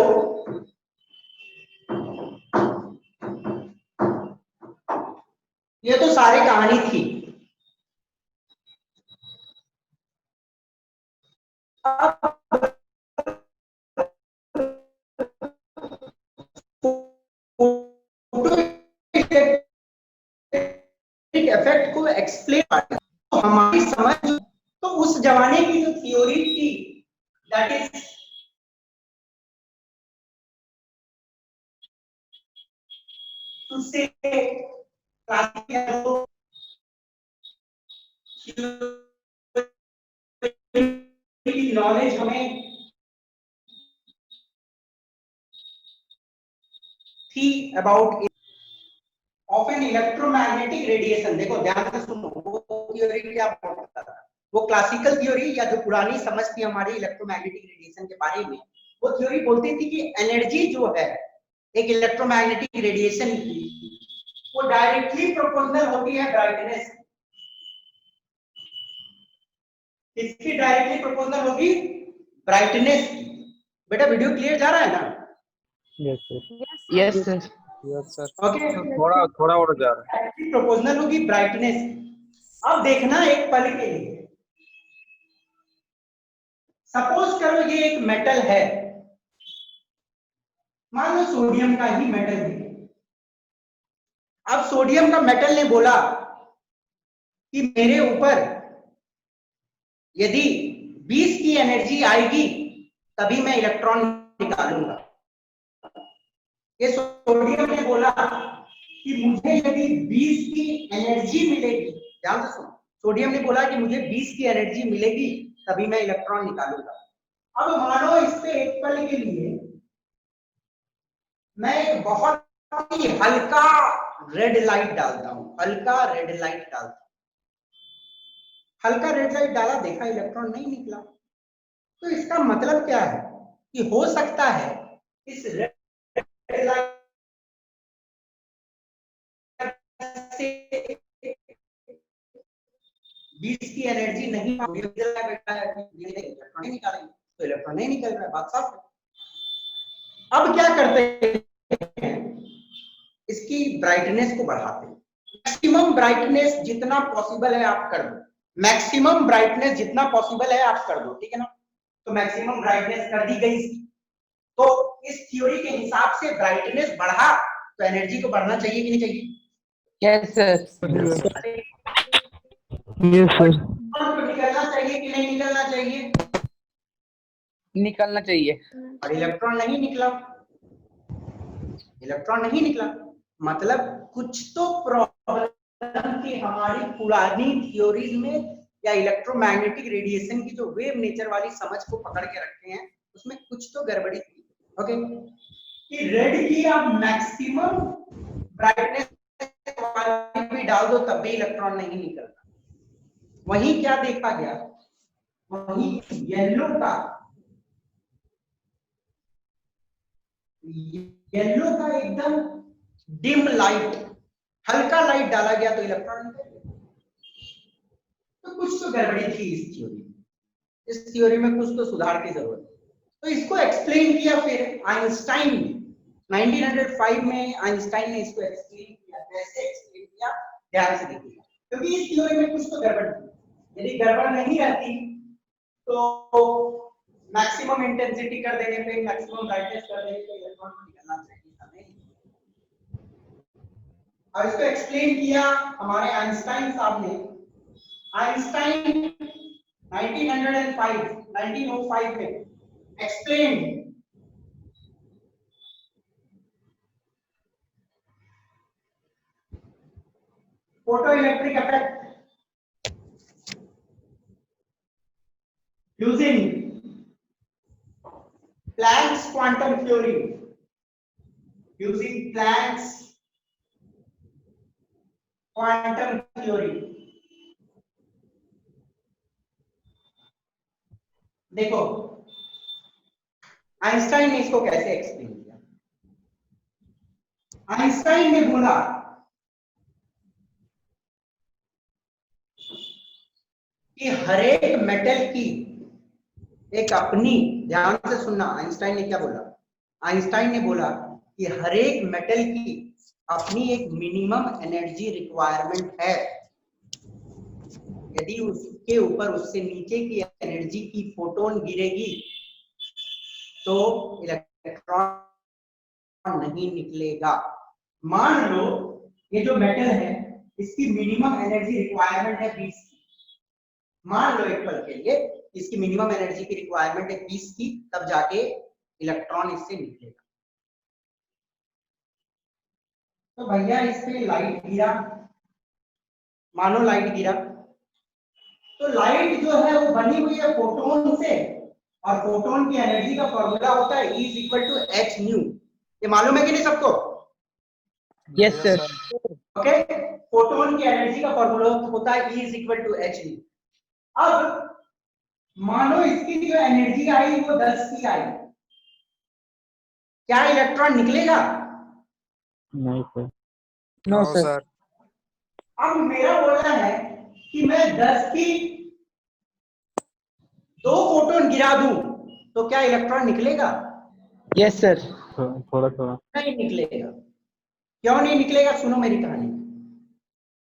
ये तो सारी कहानी थी। अब फोटो इफेक्ट को एक्सप्लेन, तो हमारी समझ, तो उस जमाने की जो थ्योरी थी, दैट इज टू से क्लासिकल नॉलेज हमें थी about of an electromagnetic radiation. देखो ध्यान से सुनो, वो थ्योरी क्या बोलता था, वो क्लासिकल थ्योरी या जो पुरानी समझ थी हमारी इलेक्ट्रोमैग्नेटिक रेडिएशन के बारे में, वो थ्योरी बोलती थी कि एनर्जी जो है एक इलेक्ट्रोमैग्नेटिक रेडिएशन की, वो डायरेक्टली प्रोपोर्शनल होती है ब्राइटनेस। इसकी डायरेक्टली प्रोपोर्शनल होगी ब्राइटनेस की। बेटा वीडियो क्लियर जा रहा है ना? Yes sir. Yes sir. Yes sir. Okay, थोड़ा थोड़ा और जा रहा है। डायरेक्टली प्रोपोर्शनल होगी ब्राइटनेस की। अब देखना एक पल के लिए, सपोज करो ये एक मेटल है, मान लो सोडियम का ही मेटल है। अब सोडियम का मेटल ने बोला कि मेरे ऊपर यदि 20 की एनर्जी आएगी तभी मैं इलेक्ट्रॉन निकालूंगा। ये सोडियम ने बोला कि मुझे यदि 20 की एनर्जी मिलेगी, ध्यान से सुनो, सोडियम ने बोला कि मुझे 20 की एनर्जी मिलेगी तभी मैं इलेक्ट्रॉन निकालूंगा। अब मानो इस पे एक पल के लिए मैं एक बहुत ही हल्का रेड लाइट डालता हूं, हल्का रेड लाइट डालता हूं, हल्का रेड लाइट डाला, देखा इलेक्ट्रॉन नहीं निकला। तो इसका मतलब क्या है कि हो सकता है इस रेड लाइट से 20 की एनर्जी नहीं निकल रहा बेटा, इलेक्ट्रॉन नहीं निकालेंगे तो इलेक्ट्रॉन नहीं निकल रहा है, बात साफ है। अब क्या करते हैं, इसकी ब्राइटनेस को बढ़ाते हैं। मैक्सिमम ब्राइटनेस जितना पॉसिबल है आप कर दो, मैक्सिमम ब्राइटनेस जितना पॉसिबल है आप कर दो, ठीक है ना। तो मैक्सिमम ब्राइटनेस कर दी गई इसकी। तो इस थ्योरी के हिसाब से ब्राइटनेस बढ़ा तो एनर्जी को बढ़ना चाहिए कि नहीं चाहिए? Yes sir. Yes sir. तो निकलना चाहिए कि नहीं निकलना चाहिए? निकलना चाहिए। और इलेक्ट्रॉन नहीं निकला, इलेक्ट्रॉन नहीं निकला, मतलब कुछ तो प्रॉब्लम थी हमारी पुरानी थ्योरीज में, या इलेक्ट्रोमैग्नेटिक रेडिएशन की जो वेव नेचर वाली समझ को पकड़ के रखे हैं उसमें कुछ तो गड़बड़ी थी। ओके, कि रेड की आप मैक्सिमम ब्राइटनेस वाली भी डाल दो तब भी इलेक्ट्रॉन नहीं निकलता। वहीं क्या देखा गया, वहीं येलो का एकदम डिम लाइट, हल्का लाइट डाला गया तो इलेक्ट्रॉन निकल गया। तो कुछ तो गड़बड़ी थी इस थ्योरी में, इस थ्योरी में कुछ तो सुधार की जरूरत है। तो इसको एक्सप्लेन किया फिर आइंस्टाइन ने 1905 में, आइंस्टाइन ने इसको एक्सप्लेन किया। कैसे एक्सप्लेन किया, ध्यान से देखिए, क्योंकि इस थ्योरी में कुछ तो गड़बड़ थी। यदि गड़बड़ नहीं रहती तो मैक्सिमम इंटेंसिटी कर देने पे, मैक्सिमम ब्राइटनेस कर देने पे इलेक्ट्रॉन को निकलना चाहिए था नहीं। और इसको एक्सप्लेन किया हमारे आइंस्टाइन साहब ने। आइंस्टाइन 1905 में explain photoelectric effect using Planck's quantum theory, using Planck's quantum theory। देखो आइंस्टाइन ने इसको कैसे एक्सप्लेन किया। आइंस्टाइन ने बोला कि हर एक मेटल की एक अपनी, ध्यान से सुनना, आइंस्टाइन ने क्या बोला। आइंस्टाइन ने बोला कि हर एक मेटल की अपनी एक मिनिमम एनर्जी रिक्वायरमेंट है। यदि उसके ऊपर, उससे नीचे की एनर्जी की फोटोन गिरेगी तो इलेक्ट्रॉन नहीं निकलेगा। मान लो ये जो मेटल है इसकी मिनिमम एनर्जी रिक्वायरमेंट है 20 की। मान लो एक पल के लिए इसकी मिनिमम एनर्जी की रिक्वायरमेंट है 20 की, तब जाके इलेक्ट्रॉन इससे निकलेगा। तो भैया इस पे लाइट गिरा, मानो लाइट गिरा, तो लाइट जो है वो बनी हुई है फोटोन से, और फोटोन की एनर्जी का फॉर्मूला होता है E = h न्यू। ये मालूम है कि नहीं सबको? Yes sir. ओके, फोटोन की एनर्जी का फॉर्मूला होता है E = h न्यू। अब मानो इसकी जो एनर्जी आई वो 10 की आई, क्या इलेक्ट्रॉन निकलेगा? नहीं सर। No sir. अब मेरा बोलना है कि मैं 10 की 2 फोटोन गिरा दूं तो क्या इलेक्ट्रॉन निकलेगा? Yes sir. थोड़ा थोड़ा नहीं निकलेगा। क्यों नहीं निकलेगा? सुनो मेरी कहानी।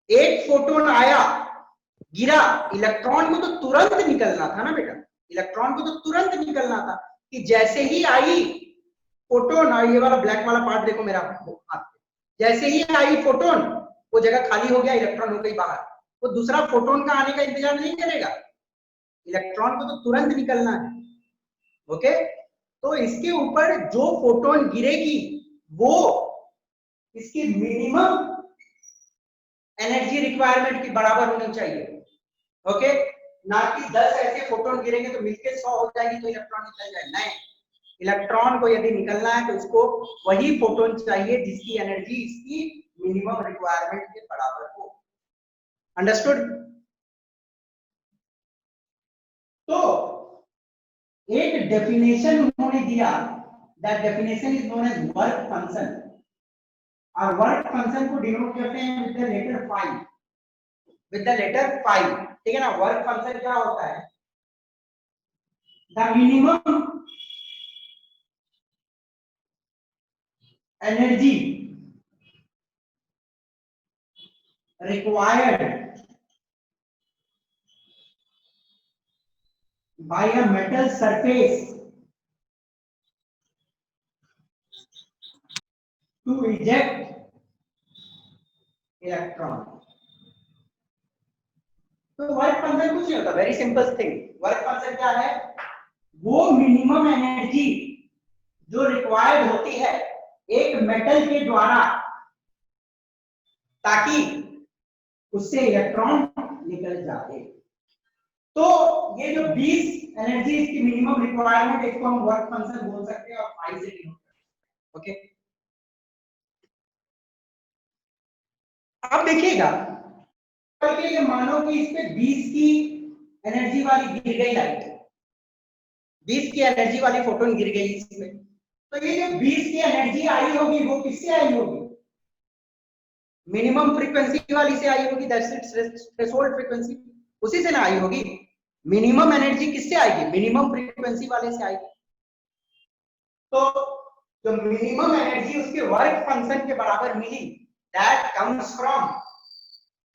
एक फोटोन आया, गिरा, इलेक्ट्रॉन को तो तुरंत निकलना था ना बेटा, इलेक्ट्रॉन को तो तुरंत निकलना था कि जैसे ही आई फोटोन, और ये वाला ब्लैक वाला पार्ट देखो मेरा हाथ, जैसे ही आई फोटोन वो जगह खाली हो गया, इलेक्ट्रॉन हो गई बाहर। वो दूसरा फोटोन का आने का इंतजार नहीं करेगा, इलेक्ट्रॉन को तो तुरंत निकलना है। ओके, तो इसके ऊपर जो फोटोन गिरेगी वो इसकी मिनिमम एनर्जी रिक्वायरमेंट के बराबर होनी चाहिए। ओके, ना कि 10 ऐसे फोटोन गिरेंगे तो मिलके 100 हो जाएगी तो इलेक्ट्रॉन निकल जाए। नहीं, इलेक्ट्रॉन को यदि निकलना है तो इसको वही फोटोन चाहिए जिसकी एनर्जी इसकी मिनिमम रिक्वायरमेंट के बराबर हो। अंडरस्टूड? तो एक डेफिनेशन उन्होंने दिया, that definition is known as work function, और वर्क फंक्शन को डिनोट करते हैं with the letter phi, with the letter phi. ठीक है ना। वर्क फंक्शन क्या होता है, the minimum energy required by a metal surface to eject electron. तो वर्क फंक्शन कुछ नहीं होता, very simple thing. Work function क्या है, वो मिनिमम एनर्जी जो रिक्वायर्ड होती है एक मेटल के द्वारा ताकि उससे इलेक्ट्रॉन निकल जाए। तो ये जो 20 एनर्जी इसकी मिनिमम रिक्वायरमेंट, इसको हम वर्क फंक्शन बोल सकते हैं और फाई से डिनोट करते हैं। ओके, अब देखिएगा ये मानो कि इस पे 20 की एनर्जी वाली गिर गई लाइट, 20 की एनर्जी वाली फोटोन गिर गई इसमें, तो ये जो 20 की एनर्जी आई होगी वो किससे आई होगी, मिनिमम फ्रीक्वेंसी वाली से आई होगी, दैट्स इट्स थ्रेशोल्ड फ्रीक्वेंसी, उसी से ना आई होगी। मिनिमम एनर्जी किससे आएगी, मिनिमम फ्रीक्वेंसी वाले से आएगी। तो जो मिनिमम एनर्जी उसके वर्क फंक्शन के बराबर मिली, that comes from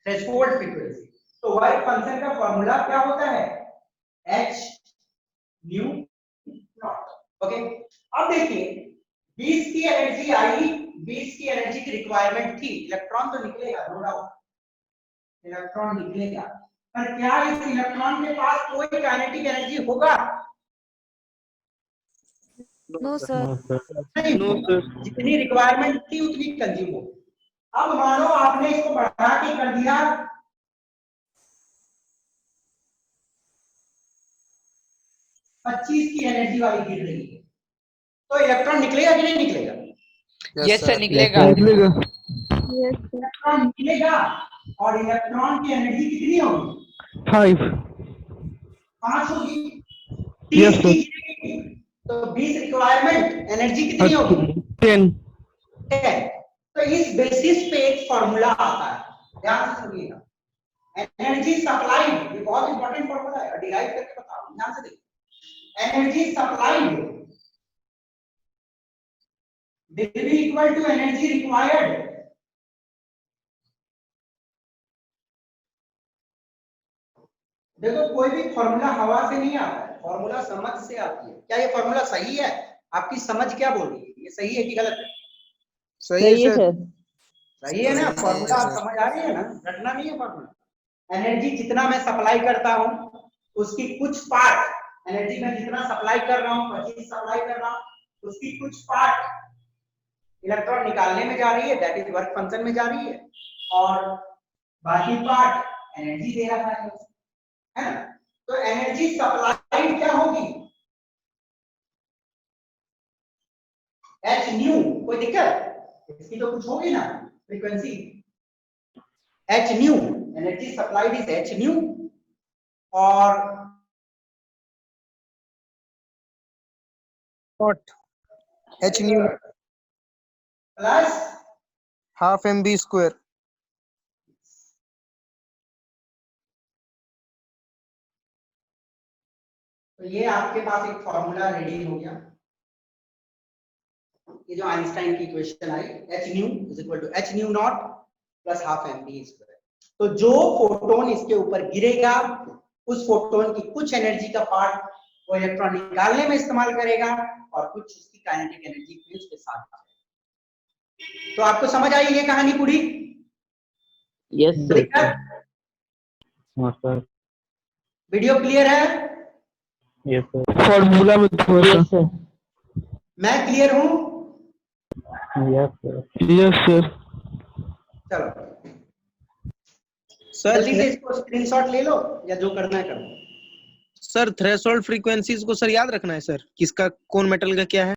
threshold frequency. तो वर्क फंक्शन का फॉर्मूला क्या होता है, h न्यू नॉट। ओके, अब देखिए 20 की एनर्जी आई, 20 की एनर्जी की रिक्वायरमेंट थी, इलेक्ट्रॉन तो निकलेगा, नो डाउट इलेक्ट्रॉन निकलेगा, पर क्या इस इलेक्ट्रॉन के पास कोई काइनेटिक एनर्जी होगा, नो सर। नहीं, जितनी रिक्वायरमेंट थी उतनी कंज्यूम हो। अब मानो आपने इसको बढ़ा के कर दिया 25 की एनर्जी वाली गिर रही है, तो इलेक्ट्रॉन निकलेगा कि नहीं निकलेगा, यस सर निकलेगा। निकलेगा। इलेक्ट्रॉन निकलेगा। और इलेक्ट्रॉन की एनर्जी कितनी होगी, 5 होगी। 30 Yes, sir. की गिरेगी, तो 20 रिक्वायरमेंट एनर्जी कितनी होगी, 10। 10। तो इस बेसिस पे एक फॉर्मूला आता है, ध्यान से सुनिएगा, एनर्जी सप्लाइड, ये बहुत इंपॉर्टेंट फॉर्मूला है, डिराइव करके बताओ, ध्यान से देखिए। Energy supplied will be equal to energy required देखो कोई भी फॉर्मूला हवा से नहीं आता है, फॉर्मूला समझ से आती है। क्या ये फॉर्मूला सही है, आपकी समझ क्या बोल रही है, ये सही है कि गलत है, सही है सर। सही है ना, फॉर्मूला आप समझ आ रही है ना, रटना नहीं है फॉर्मूला। एनर्जी जितना मैं सप्लाई करता हूं उसकी कुछ पार्ट, एनर्जी में जितना सप्लाई कर रहा हूं, 25 सप्लाई कर रहा हूं, उसकी कुछ पार्ट इलेक्ट्रॉन निकालने में जा रही है, दैट इज वर्क फंक्शन में जा रही है, और बाकी पार्ट एनर्जी दे रहा है ना। तो एनर्जी सप्लाई क्या होगी, h न्यू, कोई दिक्कत, इसकी तो कुछ होगी ना frequency, h new, energy supplied is h new, और h new plus half mv square. तो ये आपके पास एक फॉर्मूला रेडी हो गया, ये जो आइंस्टाइन की इक्वेशन आई, h nu is equal to h nu naught plus half mv square. तो जो फोटोन इसके ऊपर गिरेगा उस फोटोन की कुछ एनर्जी का पार्ट वो इलेक्ट्रॉन निकालने में इस्तेमाल करेगा और कुछ उसकी काइनेटिक एनर्जी फील्ड के साथ। तो आपको समझ आई ये कहानी पूरी, यस सर। हाँ सर। वीडियो क्लियर है, यस सर। फॉर्मूला में थोड़ा सा। मैं क्लियर हूं, यस सर। Yes sir. चलो सर जल्दी से इसको स्क्रीनशॉट ले लो या जो करना है करो। सर थ्रेशोल्ड फ्रीक्वेंसीज को सर याद रखना है सर, किसका कौन मेटल का क्या है।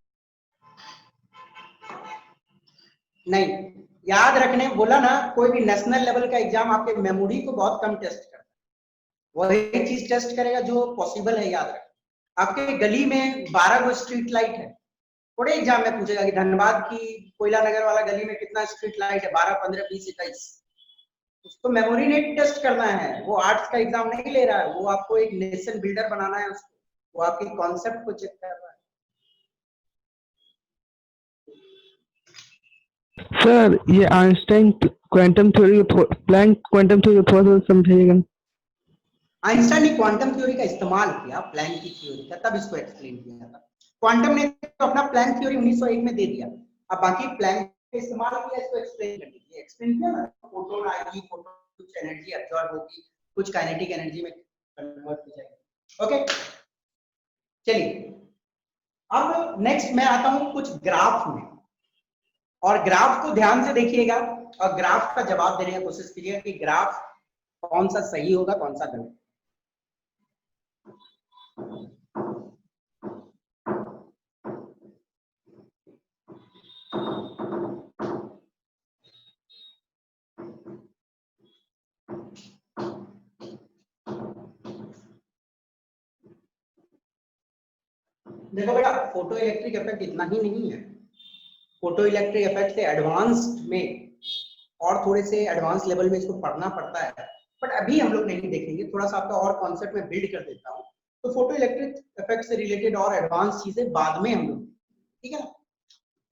नहीं याद रखने बोला ना, कोई भी नेशनल लेवल का एग्जाम आपके मेमोरी को बहुत कम टेस्ट करता है, वही चीज टेस्ट करेगा जो पॉसिबल है याद रखना। आपके गली में 12 गो स्ट्रीट लाइट है, थोड़े एग्जाम में पूछेगा कि धनबाद की कोयला नगर वाला गली में कितना स्ट्रीट लाइट है, 12, 15, 20, 21, उसको मेमोरी नहीं टेस्ट करना है, वो आर्ट्स का एग्जाम नहीं ले रहा है, वो आपको एक नेशन बिल्डर बनाना है उसको, वो आपके कॉन्सेप्ट को चेक कर रहा है। सर ये Einstein quantum theory Planck quantum theory थोड़ा सा समझाइएगा। आइंस्टाइन ने क्वांटम थ्योरी का इस्तेमाल किया प्लैंक की थ्योरी का, तब इसको एक्सप्लेन किया था। क्वांटम ने तो अपना प्लैंक थ्योरी 1901 में दे दिया, अब बाकी प्लैंक का इस्तेमाल किया इसको एक्सप्लेन करने के लिए। एक्सप्लेन किया ना, फोटोन आएगी, फोटोन कुछ एनर्जी अब्सॉर्ब होगी, कुछ काइनेटिक एनर्जी में कन्वर्ट हो जाएगी। ओके चलिए, अब नेक्स्ट मैं आता हूं कुछ ग्राफ में, और ग्राफ को ध्यान से देखिएगा और ग्राफ का जवाब देने की कोशिश कीजिएगा कि ग्राफ कौन सा सही होगा कौन सा गलत। देखो बेटा, फोटो इलेक्ट्रिक इफेक्ट इतना ही नहीं है, फोटो इलेक्ट्रिक इफेक्ट से एडवांस्ड में और थोड़े से एडवांस लेवल में इसको पढ़ना पड़ता है, बट अभी हम लोग नहीं देखेंगे, थोड़ा सा आपका और कॉन्सेप्ट में बिल्ड कर देता हूँ। तो फोटो इलेक्ट्रिक इफेक्ट से रिलेटेड और एडवांस चीजें बाद में हम लोग, ठीक है ना।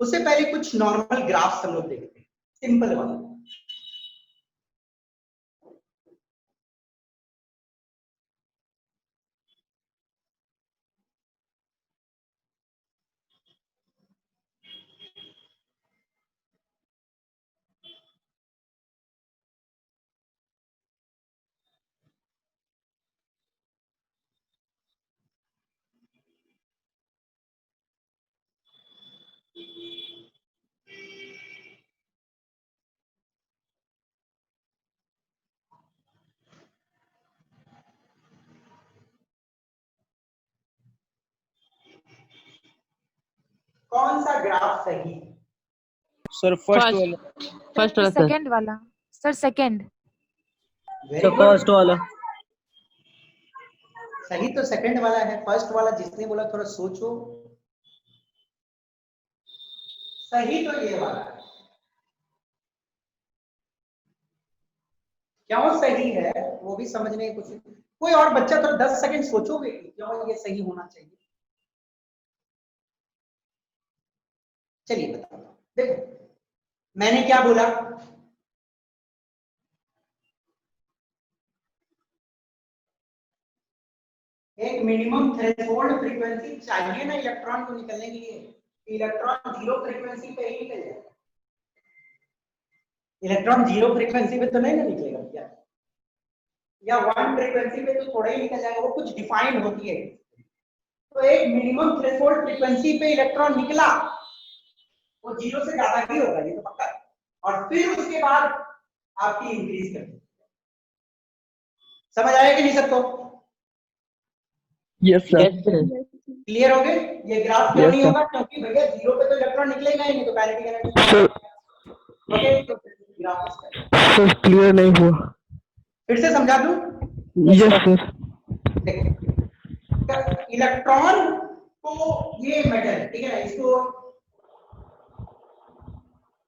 उससे पहले कुछ नॉर्मल ग्राफ्स हम लोग देखते हैं, सिंपल वाला। कौन सा ग्राफ सही है? सर फर्स्ट वाला। फर्स्ट वाला सर। सेकंड वाला sir, second. Very good, first वाला। सही तो सेकंड वाला है। फर्स्ट वाला जिसने बोला थोड़ा सोचो, सही तो ये वाला है। क्यों सही है वो भी समझने की कोशिश। कोई और बच्चा तो 10 सेकंड सोचोगे क्यों ये सही होना चाहिए। चलिए बताओ, देखो मैंने क्या बोला, एक मिनिमम थ्रेशोल्ड फ्रीक्वेंसी चाहिए ना इलेक्ट्रॉन को निकलने के लिए। इलेक्ट्रॉन जीरो फ्रीक्वेंसी पे ही निकल जाएगा, इलेक्ट्रॉन जीरो फ्रीक्वेंसी पे तो नहीं ना निकलेगा भैया, या वन फ्रीक्वेंसी पे तो थोड़ा ही निकल जाएगा, वो कुछ डिफाइंड होती है। तो एक मिनिमम थ्रेशोल्ड फ्रीक्वेंसी पे इलेक्ट्रॉन निकला, वो जीरो से ज्यादा ही होगा, ये तो पक्का है। और फिर उसके बाद आपकी इंक्रीज कर दी। समझ आया कि नहीं सबको? Yes sir. क्लियर हो गए? ये ग्राफ क्यों नहीं होगा, क्योंकि भैया जीरो पे तो इलेक्ट्रॉन निकलेगा ही नहीं, तो काइनेटिक एनर्जी। सर ओके, तो ग्राफ सर क्लियर नहीं हुआ। फिर से समझा दूं? Yes sir. देखो, इलेक्ट्रॉन को ये मेटल, ठीक है ना, इसको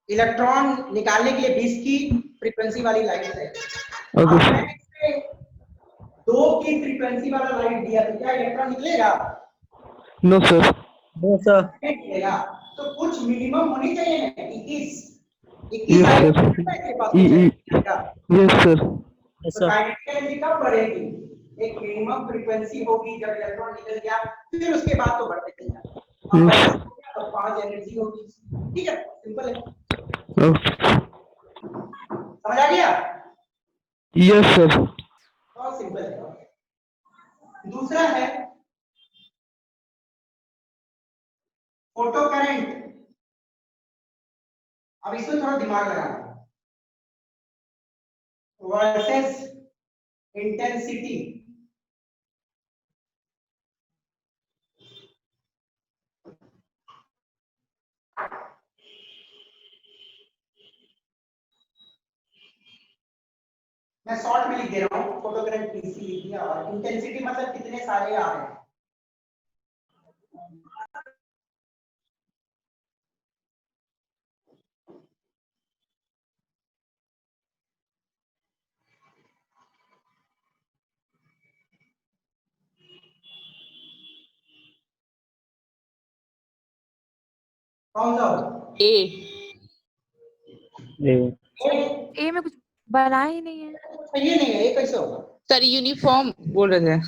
इलेक्ट्रॉन निकालने के लिए 20 की फ्रीक्वेंसी वाली लाइट है। ओके अब मैंने इसमें 2 की फ्रीक्वेंसी वाला लाइट दिया तो क्या इलेक्ट्रॉन निकलेगा? No sir. No sir. नहीं निकलेगा। तो कुछ मिनिमम होनी चाहिए ना, 21 यस आएगा सर। के पास कुछ आएगा। Yes sir. तो काइनेटिक एनर्जी कब बढ़ेगी? एक मिनिमम फ्रीक्वेंसी होगी जब इलेक्ट्रॉन निकल गया, फिर उसके बाद तो बढ़ते चल जाएगा। तो 5 एनर्जी होगी, ठीक है, सिंपल है। समझ आ गया? Yes sir. बहुत सिंपल है। दूसरा है फोटो करंट। अब इसमें थोड़ा दिमाग लगाना, वर्सेस इंटेंसिटी। मैं शॉर्ट में लिख दे रहा हूँ, फोटो करंट पीसी लिख दिया, और इंटेंसिटी मतलब कितने सारे आ रहे हैं। कौन सा होगा? ए। ए में कुछ बना ही नहीं है। ये नहीं है, ये कैसे होगा? सर यूनिफॉर्म बोल रहे थे।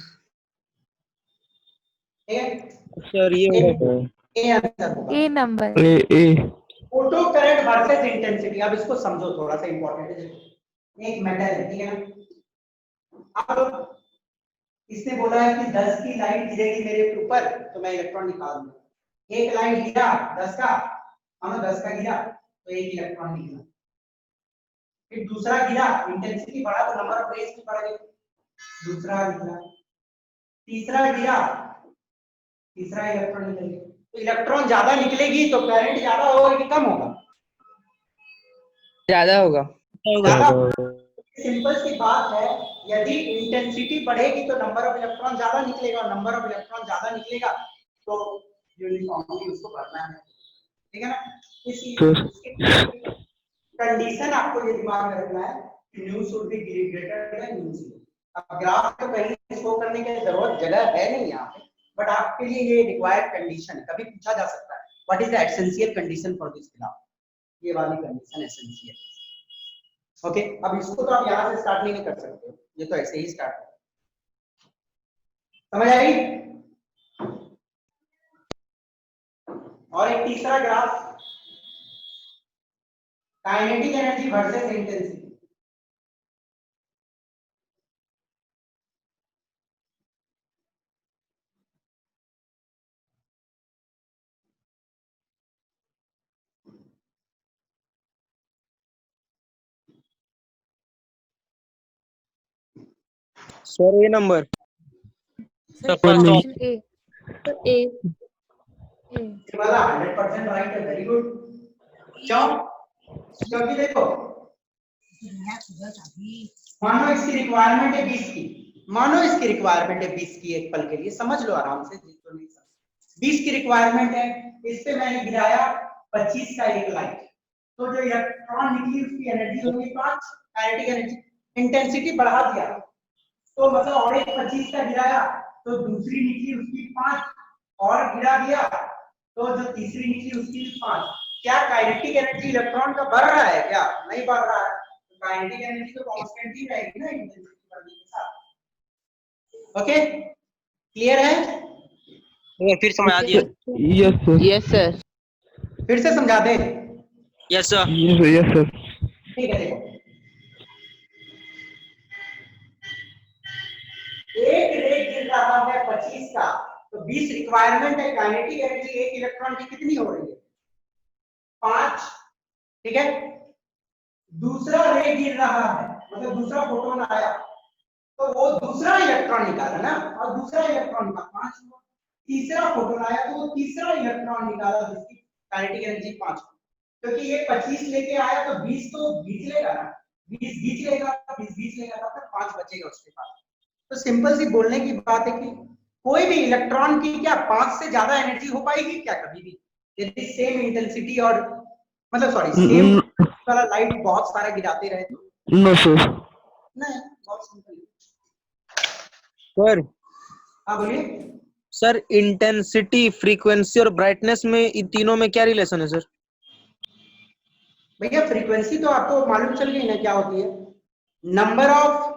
सर ये होगा ए आंसर होगा। ए नंबर। ए फोटो करंट वर्सेस इंटेंसिटी। अब इसको समझो, थोड़ा सा इंपॉर्टेंट है। एक मेटल है, ठीक है ना? अब इसने बोला है कि 10 की लाइट गिरेगी मेरे ऊपर तो मैं इलेक्ट्रॉन निकाल दूंगा। एक लाइट गिरा 10 का, मानो 10 का गिरा तो एक इलेक्ट्रॉन निकला। फिर दूसरा गिरा, इंटेंसिटी बढ़ा तो नंबर ऑफ रेज भी बढ़ गई, दूसरा निकला। तीसरा गिरा, तीसरा इलेक्ट्रॉन निकल गया। तो इलेक्ट्रॉन ज्यादा निकलेगी तो करंट ज्यादा होगा कि कम होगा? ज्यादा होगा। सिंपल सी बात है, यदि इंटेंसिटी बढ़ेगी तो नंबर ऑफ इलेक्ट्रॉन ज्यादा निकलेगा, और नंबर ऑफ इलेक्ट्रॉन ज्यादा निकलेगा तो यूनिफॉर्मली उसको भरना है, ठीक है ना? इसलिए कंडीशन आपको ये दिमाग में रखना है कि new should be greater than mu zero. अब ग्राफ तो कहीं शो करने की जरूरत जगह है नहीं यहाँ पे, बट आपके लिए ये रिक्वायर्ड कंडीशन है। कभी पूछा जा सकता है what is the essential condition for this graph, ये वाली कंडीशन एसेंशियल। ओके, अब इसको तो आप यहाँ से स्टार्ट नहीं कर सकते हो, ये तो ऐसे ही स्टार्ट है। समझ आई? और एक तीसरा graph, kinetic energy versus intensity. Sir A number. Sir first option A. A. ये वाला 100% राइट है, वेरी गुड। क्यों? क्योंकि देखो, मानो इसकी रिक्वायरमेंट है 20 की, मानो इसकी रिक्वायरमेंट है 20 की, एक पल के लिए समझ लो आराम से, जिसको नहीं समझ। 20 की रिक्वायरमेंट है, इस पे मैंने गिराया 25 का एक लाइट, तो जो इलेक्ट्रॉन निकली उसकी एनर्जी होगी 5, काइनेटिक एनर्जी। इंटेंसिटी बढ़ा दिया तो मतलब और एक 25 का गिराया तो दूसरी निकली उसकी 5, और गिरा दिया तो जो तीसरी निकली उसकी 5। क्या काइनेटिक एनर्जी इलेक्ट्रॉन का बढ़ रहा है? क्या नहीं बढ़ रहा है? तो काइनेटिक एनर्जी तो कांस्टेंट ही रहेगी ना इंटेंसिटी बढ़ने के साथ। ओके, क्लियर है? फिर समझा दिया। Yes sir. Yes sir. फिर से समझा दे। Yes sir. Yes sir. ठीक है, देखो एक रे गिर रहा है 25 का, तो 20 रिक्वायरमेंट है, काइनेटिक एनर्जी एक इलेक्ट्रॉन की कितनी हो रही है? 5, ठीक है। दूसरा रे गिर रहा है, मतलब दूसरा फोटोन आया तो वो दूसरा इलेक्ट्रॉन निकाला ना, और दूसरा इलेक्ट्रॉन का 5 हुआ। तीसरा फोटोन आया तो वो तीसरा इलेक्ट्रॉन निकाला जिसकी काइनेटिक एनर्जी 5, क्योंकि ये 25 लेके आया तो 20 तो खींच लेगा ना, 20 खींच लेगा, 20 खींच लेगा, तब तक 5 बचेगा उसके पास। तो सिंपल सी बोलने की बात है कि कोई भी इलेक्ट्रॉन की क्या 5 से ज्यादा एनर्जी हो पाएगी क्या कभी भी, यदि सेम इंटेंसिटी और मतलब सॉरी सेम वाला लाइट बहुत सारा गिराते रहे तो? No sir. नहीं, बहुत सिंपल। सर हाँ बोलिए। सर इंटेंसिटी, फ्रीक्वेंसी और ब्राइटनेस में इन तीनों में क्या रिलेशन है सर? भैया फ्रीक्वेंसी तो आपको मालूम चल गई ना क्या होती है, number of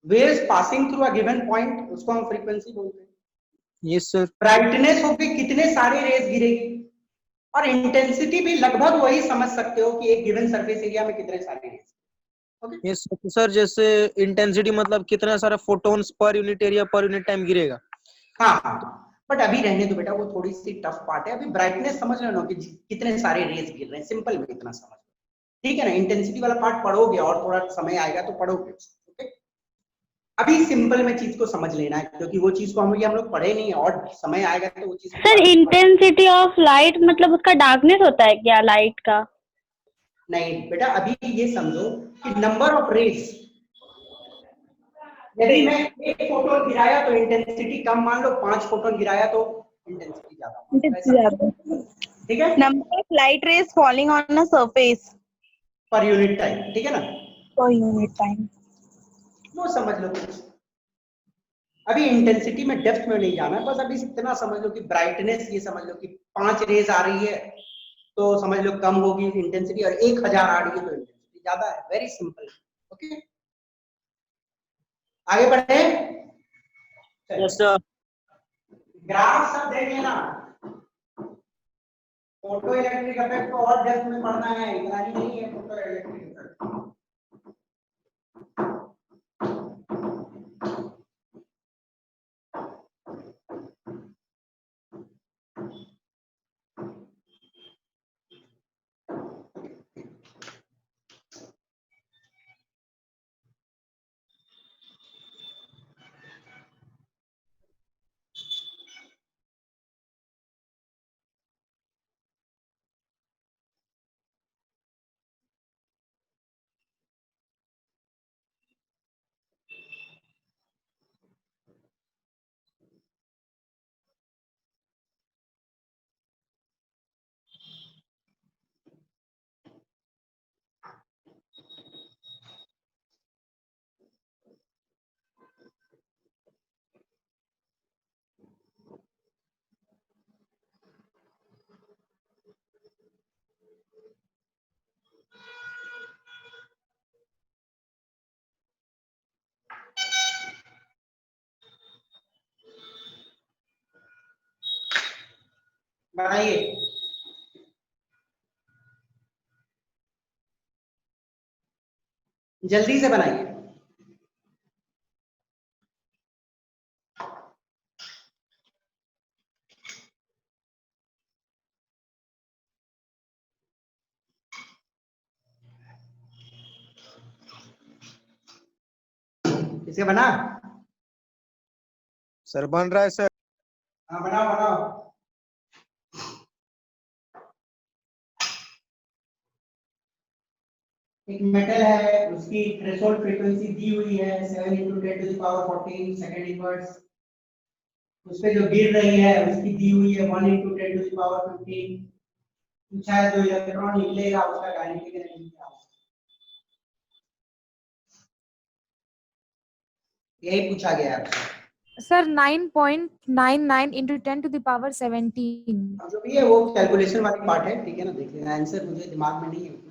waves passing through a given point, उसको हम फ्रीक्वेंसी बोलते हैं। Yes sir. ब्राइटनेस होगी कितने सारे रेज गिरेगी, और इंटेंसिटी भी लगभग वही समझ सकते हो कि एक गिवन सरफेस एरिया में कितने सारे रेज। ओके यस सर, जैसे इंटेंसिटी मतलब कितना सारा photons per unit area per unit time गिरेगा। हाँ हाँ, बट अभी रहने दो बेटा, वो थोड़ी सी टफ पार्ट है। अभी ब्राइटनेस समझ लो ना कि कितने सारे रेज गिर रहे हैं, सिंपल में इतना समझ लो, ठीक है ना। इंटेंसिटी वाला पार्ट पढ़ोगे और थोड़ा समय आएगा तो पढ़ोगे, ओके। अभी सिंपल में चीज को समझ लेना है, क्योंकि वो चीज को हम लोग पढ़े नहीं है, और समय आएगा तो वो चीज। सर इंटेंसिटी ऑफ लाइट मतलब उसका डार्कनेस होता है क्या लाइट का? नहीं बेटा, अभी ये समझो कि नंबर ऑफ रेज, यदि मैं एक फोटोन गिराया तो इंटेंसिटी कम, मान लो 5 फोटोन गिराया तो इंटेंसिटी ज्यादा, ठीक है। Number of light rays falling on a surface per unit time, ठीक है ना, पर यूनिट टाइम। वो समझ लो कुछ। अभी इंटेंसिटी में डेप्थ में नहीं जाना है, बस अभी इतना समझ लो कि ब्राइटनेस, ये समझ लो कि 5 रेज आ रही है तो समझ लो कम होगी इंटेंसिटी, और 1000 आ रही है तो इंटेंसिटी ज्यादा है। Very simple. ओके, आगे बढ़े। Yes sir. ग्राफ सब देख लेना। फोटो इलेक्ट्रिक इफेक्ट को और डेप्थ में पढ़ना है, इतना ही नहीं है फोटो इलेक्ट्रिक इफेक्ट। बनाइए। जल्दी से बनाइए। इसे बना। सर बन रहा है सर। हाँ बनाओ बनाओ। एक मेटल है, उसकी थ्रेशोल्ड फ्रीक्वेंसी दी हुई है 7 × 10⁻14 सेकंड इनवर्स। उस पे जो गिर रही है उसकी दी हुई है 1 × 10⁻15। पूछा है जो इलेक्ट्रॉन निकलेगा उसका काइनेटिक एनर्जी क्या होगा, यही पूछा गया है आपसे। Sir 9.99 into 10⁻17। जो भी है वो कैलकुलेशन वाली पार्ट है, ठीक है ना, देख लेना। आंसर मुझे दिमाग में नहीं है,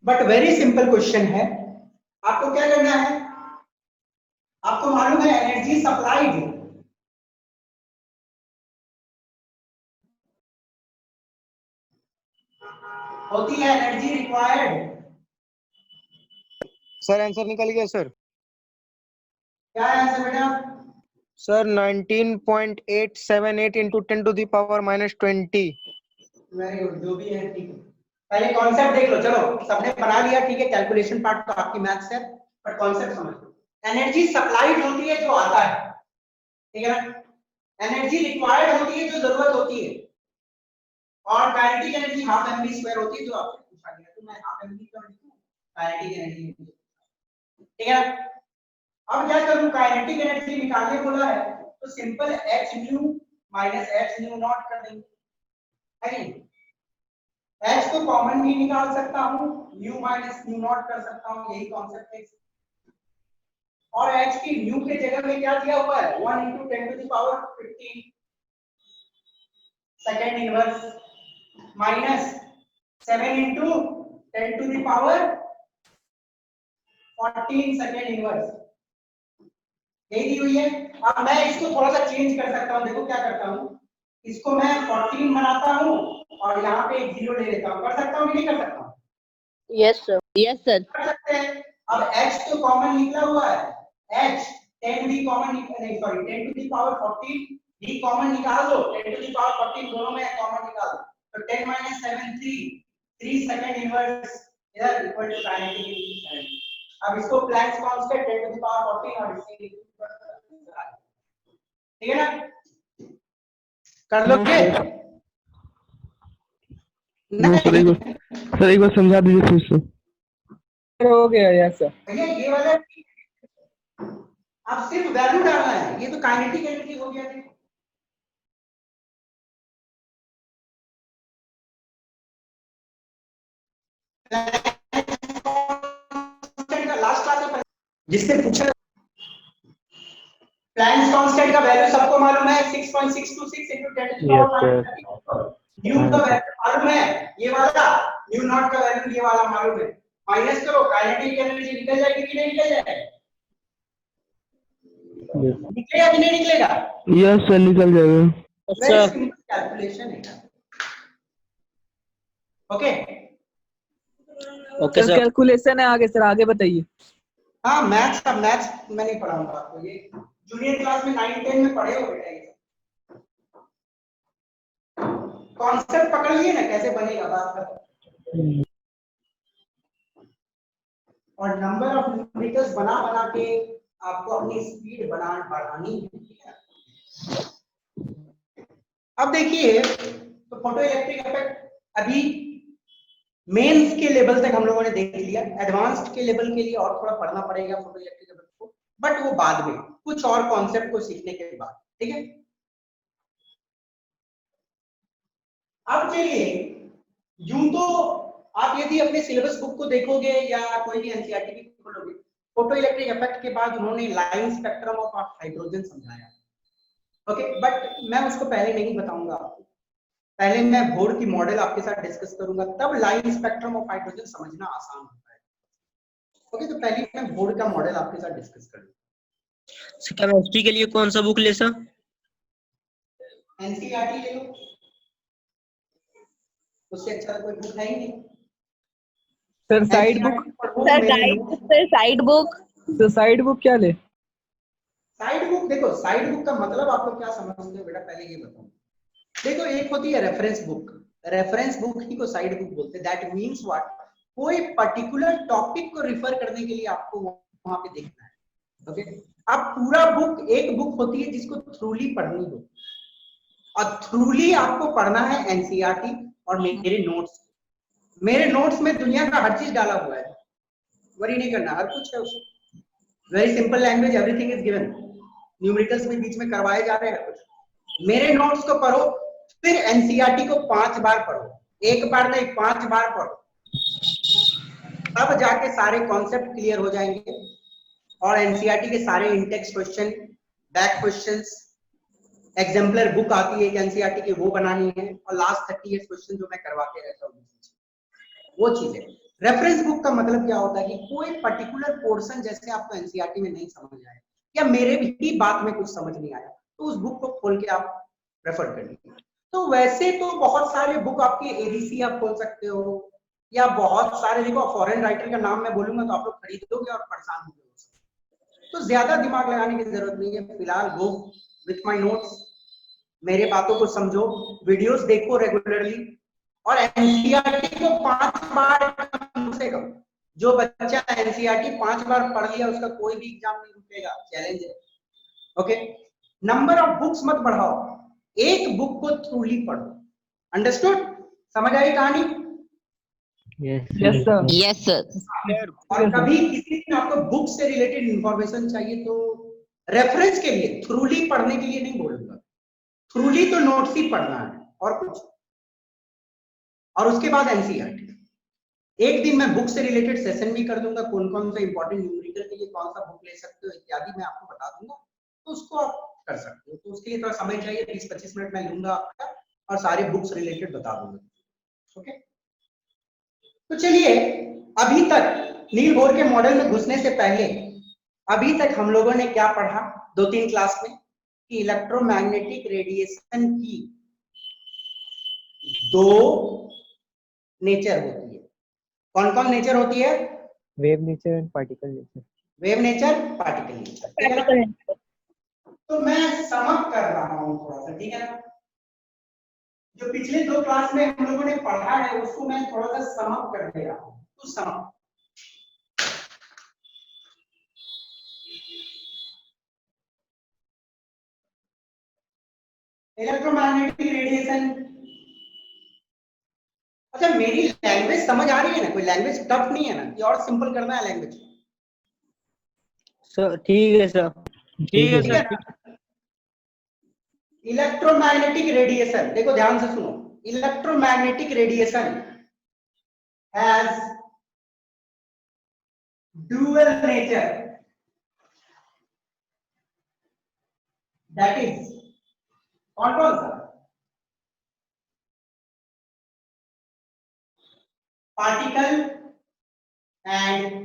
बट वेरी सिंपल क्वेश्चन है। आपको क्या करना है, आपको मालूम है एनर्जी सप्लाइड होती है, एनर्जी रिक्वायर्ड। सर आंसर निकल गया सर। क्या है आंसर बेटा? Sir 19.878 into 10⁻⁻20। वेरी गुड, जो भी है ठीक है। पहले कॉन्सेप्ट देख लो, चलो सबने बना लिया, ठीक है। कैलकुलेशन पार्ट तो आपकी मैथ्स है, पर कॉन्सेप्ट समझ लो। एनर्जी सप्लाइड होती है जो आता है, ठीक है ना। एनर्जी रिक्वायर्ड होती है जो जरूरत होती है, और काइनेटिक एनर्जी हाफ mv² होती है जो आपसे पूछा गया। तो मैं हाफ mv क्यों लिखूं, काइनेटिक एनर्जी, ठीक है ना। अब क्या करूं, काइनेटिक एनर्जी निकालने बोला है तो simple h new minus h nu not कर देंगे, है नहीं। h को कॉमन भी निकाल सकता हूं, न्यू माइनस न्यू नॉट कर सकता हूं, यही कॉन्सेप्ट है। और h की न्यू के जगह में क्या दिया हुआ है, 1 × 10⁻15 second inverse minus 7 × 10⁻14 second inverse, यही दी हुई है। अब मैं इसको थोड़ा सा चेंज कर सकता हूं, देखो क्या करता हूं, इसको मैं 14 बनाता हूं और यहाँ पे एक 0 ले लेता हूं। कर सकता हूं कि नहीं कर सकता हूं? Yes sir, yes sir. कर सकते हैं। अब h तो कॉमन निकला हुआ है, h 10 भी कॉमन नहीं, सॉरी 10⁻14 भी कॉमन निकाल दो, 10⁻14 दोनों में कॉमन निकाल दो, तो 10 - 7 3 सेकंड इनवर्स इधर इक्वल टू काइनेटिक एनर्जी। अब इसको प्लैंक्स कांस्टेंट 10⁻14 और इसकी, ठीक है ना, कर लोगे? सर एक बार समझा दीजिए फिर से। हो गया यस सर। भैया ये वाला आप सिर्फ वैल्यू डालना है, ये तो काइनेटिक एनर्जी हो गया। लास्ट क्लास में जिससे पूछा, प्लैंक्स कांस्टेंट का वैल्यू सबको मालूम है 6.626 × 10⁻⁹ न्यू का वैल्यू मालूम है, ये वाला न्यू नॉट का वैल्यू ये वाला मालूम है, माइनस करो काइनेटिक एनर्जी निकल जाएगी कि नहीं निकल जाएगी, निकलेगा कि नहीं निकलेगा? यस सर निकल जाएगा। वेरी सिंपल कैलकुलेशन है। Okay okay sir. कैलकुलेशन है आगे सर, आगे बताइए। हाँ मैथ्स का, मैथ्स मैं नहीं पढ़ाऊंगा आपको, ये जूनियर क्लास में 9 10 में पढ़े हो बेटा, ये कॉन्सेप्ट पकड़ लिए ना कैसे बनेगा बात कर, और नंबर ऑफ न्यूमेरिकल्स बना बना के आपको अपनी स्पीड बढ़ानी है, ठीक है। अब देखिए तो फोटो इलेक्ट्रिक इफेक्ट अभी मेंस के लेवल तक हम लोगों ने देख लिया, एडवांस्ड के लेवल के लिए और थोड़ा पढ़ना पड़ेगा फोटो इलेक्ट्रिक इफेक्ट को, बट वो बाद में कुछ और कॉन्सेप्ट को सीखने के बाद, ठीक है। अब चलिए यूं तो आप यदि अपने सिलेबस बुक को देखोगे या कोई भी एनसीईआरटी की खोलोगे, फोटो इलेक्ट्रिक इफेक्ट के बाद उन्होंने लाइन स्पेक्ट्रम ऑफ हाइड्रोजन समझाया, ओके, बट मैं उसको पहले नहीं बताऊंगा आपको, पहले मैं बोर्ड की मॉडल आपके साथ डिस्कस करूंगा, तब लाइन स्पेक्ट्रम ऑफ हाइड्रोजन समझना आसान होता है, ओके। तो पहले मैं बोर्ड का मॉडल आपके साथ डिस्कस करूंगा। केमिस्ट्री के लिए कौन सा बुक ले सर? एनसीईआरटी ले लो, उससे अच्छा कोई बुक है ही नहीं। Sir side book, sir guide book, sir side book, तो साइड बुक क्या ले? साइड बुक देखो, साइड बुक का मतलब आप लोग क्या समझते हो बेटा, पहले ये बताओ। देखो एक होती है रेफरेंस बुक, रेफरेंस बुक ही को साइड बुक बोलते हैं, दैट मींस व्हाट, कोई पर्टिकुलर टॉपिक को रिफर करने के लिए आपको वहां पे देखना है, ओके। अब पूरा बुक एक बुक होती है जिसको थ्रूली पढ़नी हो, और थ्रूली आपको पढ़ना है एनसीईआरटी और मेरे नोट्स, मेरे नोट्स में दुनिया का हर चीज डाला हुआ है, वरी नहीं करना, हर कुछ है उसमें, very simple language, everything is given, numericals भी बीच में करवाए जा रहे हैं कुछ। मेरे नोट्स को पढ़ो, फिर एनसीईआरटी को 5 बार पढ़ो, एक बार नहीं 5 बार पढ़ो, तब जाके सारे कॉन्सेप्ट क्लियर हो जाएंगे, और एनसीईआरटी के सारे Intex question, back questions, exemplar book आती है एक एनसीईआरटी की, वो बनानी है, और लास्ट 30 इयर्स क्वेश्चन जो मैं करवाते रहता हूँ वो चीज है। रेफरेंस बुक का मतलब क्या होता है कि कोई पर्टिकुलर पोर्शन जैसे आपको एनसीईआरटी में नहीं समझ आया, या मेरे भी बात में कुछ समझ नहीं आया, तो उस बुक को खोल के आप रेफर कर लीजिए। तो वैसे तो बहुत सारे बुक आपके एबीसी आप खोल सकते हो, या बहुत सारे, देखो फॉरेन राइटर का नाम मैं बोलूंगा तो आप लोग खरीदोगे और परेशान होगे, तो ज्यादा दिमाग लगाने की जरूरत नहीं है, फिलहाल गो विथ माय नोट्स, मेरे बातों को समझो, वीडियोस देखो रेगुलरली, और एनसीईआरटी को 5 बार कम से कम, जो बच्चा एनसीईआरटी 5 बार पढ़ लिया उसका कोई भी एग्जाम नहीं रुकेगा, चैलेंज है, ओके। नंबर ऑफ बुक्स मत बढ़ाओ, एक बुक को थ्रूली पढ़ो, अंडरस्टूड, समझ आई कहानी? Yes sir. Yes sir. और कभी किसी दिन आपको बुक से रिलेटेड इंफॉर्मेशन चाहिए तो रेफरेंस के लिए, थ्रूली पढ़ने के लिए नहीं बोलूंगा, थ्रूली तो नोट्स ही पढ़ना है और कुछ, और उसके बाद एनसीईआरटी। एक दिन मैं बुक से रिलेटेड सेशन भी कर दूंगा, कौन कौन सा इंपॉर्टेंट न्यूमेरिकल के लिए कौन सा बुक ले सकते हो इत्यादि मैं आपको बता दूंगा, तो उसको आप कर सकते हो, तो उसके लिए थोड़ा समय चाहिए, 20-25 मिनट मैं लूंगा आपका, और सारे बुक्स रिलेटेड बता दूंगा, ओके। तो चलिए अभी तक नील बोर के मॉडल में घुसने से पहले अभी तक हम लोगों ने क्या पढ़ा 2-3 क्लास में, कि इलेक्ट्रोमैग्नेटिक रेडिएशन की 2 नेचर होती है। कौन कौन नेचर होती है? Wave nature and particle nature. Wave nature, particle nature, ठीक है ना? तो मैं समअप कर रहा हूं थोड़ा सा, ठीक है ना? जो पिछले 2 क्लास में हम लोगों ने पढ़ा है उसको मैं थोड़ा सा समअप कर दे रहा हूं, तो समअप इलेक्ट्रोमैग्नेटिक रेडिएशन। अच्छा मेरी लैंग्वेज समझ आ रही है ना? कोई लैंग्वेज टफ नहीं है ना, ये और सिंपल करना है लैंग्वेज? सर ठीक है सर, ठीक है सर। इलेक्ट्रोमैग्नेटिक रेडिएशन, देखो ध्यान से सुनो, electromagnetic radiation has dual nature, that is कौन कौन सा? पार्टिकल एंड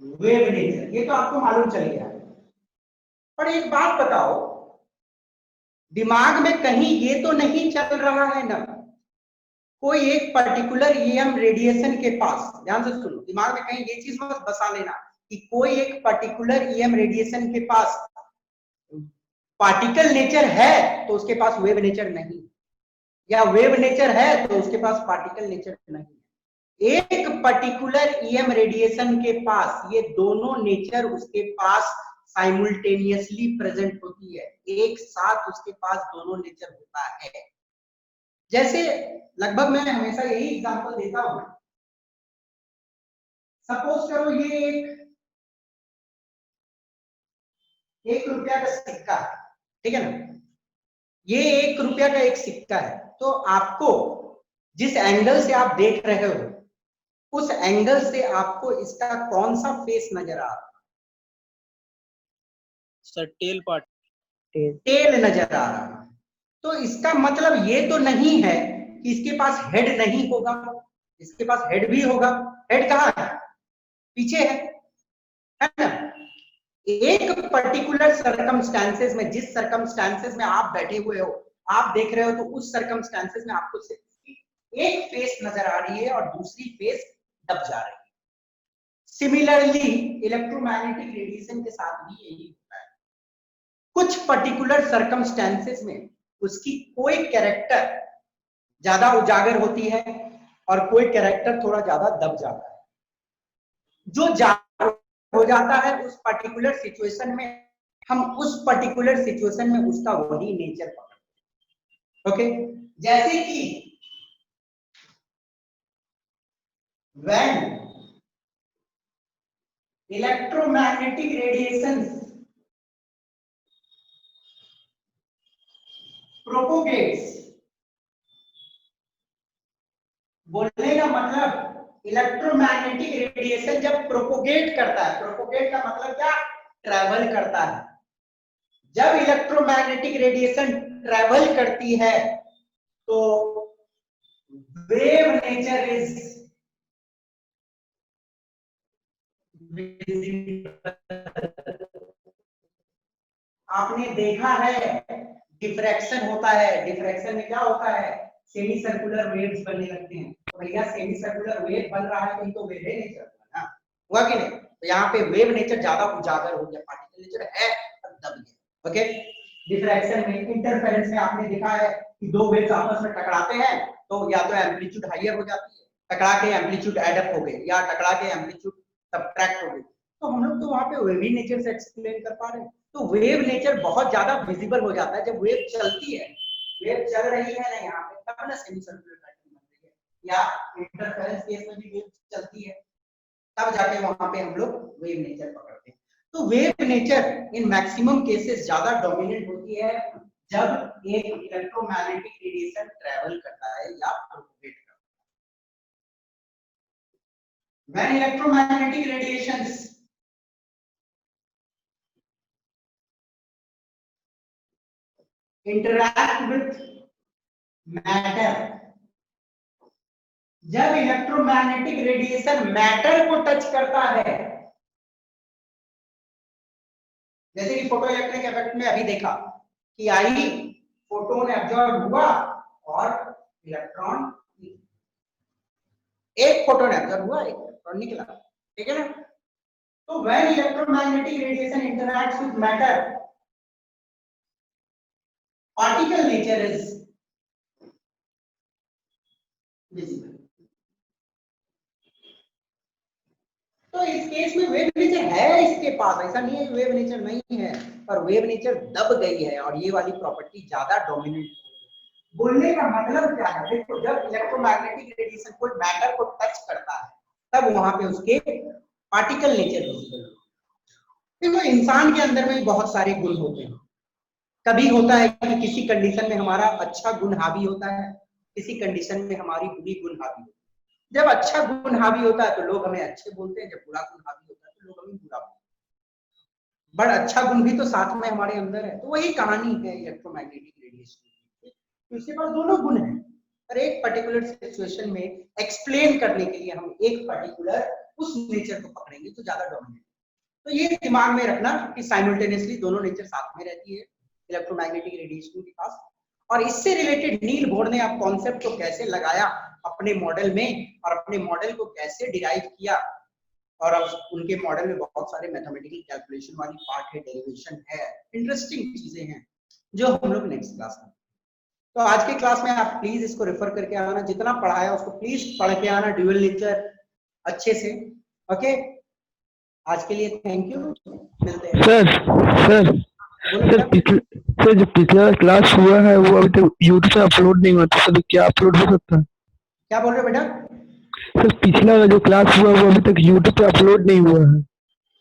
वेव नेचर, ये तो आपको मालूम चल गया। पर एक बात बताओ, दिमाग में कहीं ये तो नहीं चल रहा है ना, कोई एक पर्टिकुलर ईएम रेडिएशन के पास, ध्यान से सुनो, दिमाग में कहीं ये चीज मत बसा लेना कि कोई एक पर्टिकुलर ईएम रेडिएशन के पास पार्टिकल नेचर है तो उसके पास वेव नेचर नहीं, या वेव नेचर है तो उसके पास पार्टिकल नेचर नहीं। एक पर्टिकुलर ईएम रेडिएशन के पास ये दोनों नेचर उसके पास साइमल्टेनियसली प्रेजेंट होती है, एक साथ उसके पास दोनों नेचर होता है। जैसे लगभग मैं हमेशा यही एग्जांपल देता हूं, सपोज करो ये एक रुपया का सिक्का है, ठीक है ना, ये 1 रुपया का एक सिक्का है, तो आपको जिस एंगल से आप देख रहे हो उस एंगल से आपको इसका कौन सा फेस नजर आ रहा है? Sir tail part. टेल नजर आ रहा है। तो इसका मतलब ये तो नहीं है कि इसके पास हेड नहीं होगा, इसके पास हेड भी होगा। हेड कहाँ है? पीछे है ना। एक पर्टिकुलर सर्कमस्टांसेस में, जिस सर्कमस्टांसेस में आप बैठे हुए हो, आप देख रहे हो, तो उस सर्कमस्टांसेस में आपको सिर्फ एक फेस नजर आ रही है और दूसरी फेस दब जा रही है। सिमिलरली इलेक्ट्रोमैग्नेटिक रेडिएशन के साथ भी यही होता है। कुछ पर्टिकुलर सर्कमस्टांसेस में उसकी कोई कैरेक्टर ज्यादा उजागर होती है और कोई कैरेक्टर थोड़ा ज्यादा दब जाता है। जो जागर हो जाता है उस पर्टिकुलर सिचुएशन में, हम उस पर्टिकुलर सिचुएशन में उसका वही नेचर पकड़ते हैं। ओके, जैसे कि when electromagnetic radiations propagates, बोलने का मतलब इलेक्ट्रोमैग्नेटिक रेडिएशन जब प्रोपोगेट करता है, प्रोपोगेट का मतलब क्या? ट्रैवल करता है। जब इलेक्ट्रोमैग्नेटिक रेडिएशन ट्रैवल करती है तो वेव नेचर इज आपने देखा है डिफ्रैक्शन होता है, डिफ्रैक्शन में क्या होता है? सेमी सर्कुलर वेव्स बनने लगते हैं। तो भैया सेमी सर्कुलर वेव बन रहा है तो ये तो वेव नेचर ना, हुआ कि नहीं? तो यहाँ पे वेव नेचर ज्यादा उजागर हो गया, पार्टिकल नेचर है और दब गया। ओके, डिफ्रैक्शन में, इंटरफेरेंस में आपने देखा है कि दो वेव्स आपस में टकराते हैं तो या तो एम्पलीट्यूड हायर हो जाती है, टकरा के एम्पलीट्यूड एडअप हो गए, या टकरा के एम्पलीट्यूड सबट्रैक्ट हो गई। तो हम लोग तो वहां पे वेवी नेचर से एक्सप्लेन कर पा रहे हैं। तो वेव नेचर बहुत ज्यादा विजिबल हो जाता है जब वेव चलती है। वेव चल रही है ना यहाँ पे, तब ना सेमी सर्कुलर पैटर्न बन रही है, या इंटरफेरेंस केस में भी वेव चलती है, तब जाके वहां पे हम लोग वेव नेचर पकड़ते हैं। तो wave nature in maximum cases ज्यादा डोमिनेंट होती है जब एक इलेक्ट्रोमैग्नेटिक रेडिएशन ट्रैवल करता है या प्रोपोगेट करता है। When electromagnetic radiations interact with matter, जब इलेक्ट्रोमैग्नेटिक रेडिएशन मैटर को टच करता है, जैसे कि फोटो इलेक्ट्रिक इफेक्ट में अभी देखा कि आई फोटोन एब्जॉर्ब हुआ और इलेक्ट्रॉन, एक फोटोन एब्जॉर्ब हुआ, एक इलेक्ट्रॉन निकला, ठीक है ना। तो when electromagnetic radiation interacts with matter, particle nature is visible. तो इस केस में वेव नेचर है इसके पास, ऐसा नहीं है कि वेव नेचर नहीं है, पर वेव नेचर दब गई है और ये वाली प्रॉपर्टी ज्यादा डोमिनेंट है। बोलने का मतलब क्या है? देखो, जब इलेक्ट्रोमैग्नेटिक रेडिएशन कोई मैटर को टच करता है तब वहां पे उसके पार्टिकल नेचर विजिबल होते हैं। देखो, इंसान के अंदर में बहुत सारे गुण होते हैं। कभी होता है कि किसी कंडीशन में हमारा अच्छा गुण हावी होता है, किसी कंडीशन में हमारी बुरी गुण हावी होती है। जब अच्छा गुण हावी होता है तो लोग हमें अच्छे बोलते हैं, जब बुरा गुण हावी होता है तो लोग हमें बुरा बोलते हैं। बड़ा अच्छा गुण भी तो साथ में हमारे अंदर है। तो वही कहानी है इलेक्ट्रोमैग्नेटिक रेडिएशन की, तो इसके पास दोनों गुण हैं, और एक पर्टिकुलर सिचुएशन में एक्सप्लेन करने के लिए हम एक पर्टिकुलर उस नेचर को पकड़ेंगे तो ज्यादा डोमिनेट। तो ये दिमाग में रखना कि साइमल्टेनियसली दोनों नेचर साथ में रहती है इलेक्ट्रोमैग्नेटिक रेडिएशन के पास। और इससे रिलेटेड नील बोर ने आप कॉन्सेप्ट को कैसे लगाया अपने मॉडल में और अपने मॉडल को कैसे डिराइव किया, और अब उनके मॉडल में बहुत सारे मैथमेटिकल कैलकुलेशन वाली पार्ट है, डेरिवेशन है, इंटरेस्टिंग चीजें हैं जो हम लोग नेक्स्ट क्लास में। तो आज के क्लास में आप प्लीज इसको रेफर करके आना, जितना पढ़ाया उसको प्लीज पढ़ के आना ड्यूअल नेचर अच्छे से। ओके, आज के लिए थैंक यू, मिलते हैं। सर सर जो पिछला क्लास हुआ है वो अभी तक यूट्यूब पे अपलोड नहीं हुआ था सर, क्या अपलोड हो सकता है? क्या बोल रहे हो बेटा? सर पिछला जो क्लास हुआ वो अभी तक यूट्यूब पे अपलोड नहीं हुआ है।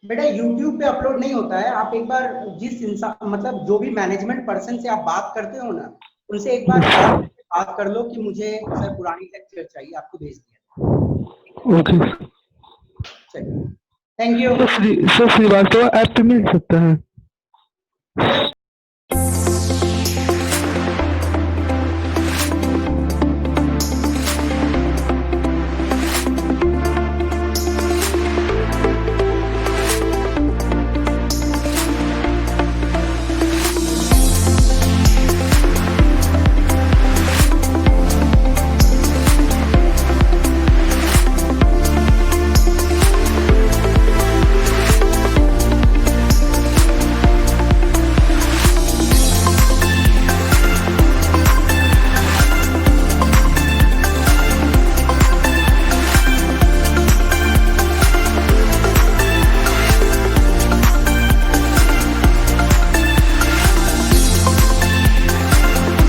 बेटा यूट्यूब पे अपलोड नहीं होता है, आप एक बार जिस इंसान मतलब जो भी मैनेजमेंट पर्सन से आप बात करते हो ना, उनसे एक बार बात कर लो कि मुझे सर पुरानी लेक्चर चाहिए, आपको भेज दिया। ओके चलिए, thank you. Sir Srivastava app पे मिल सकता है?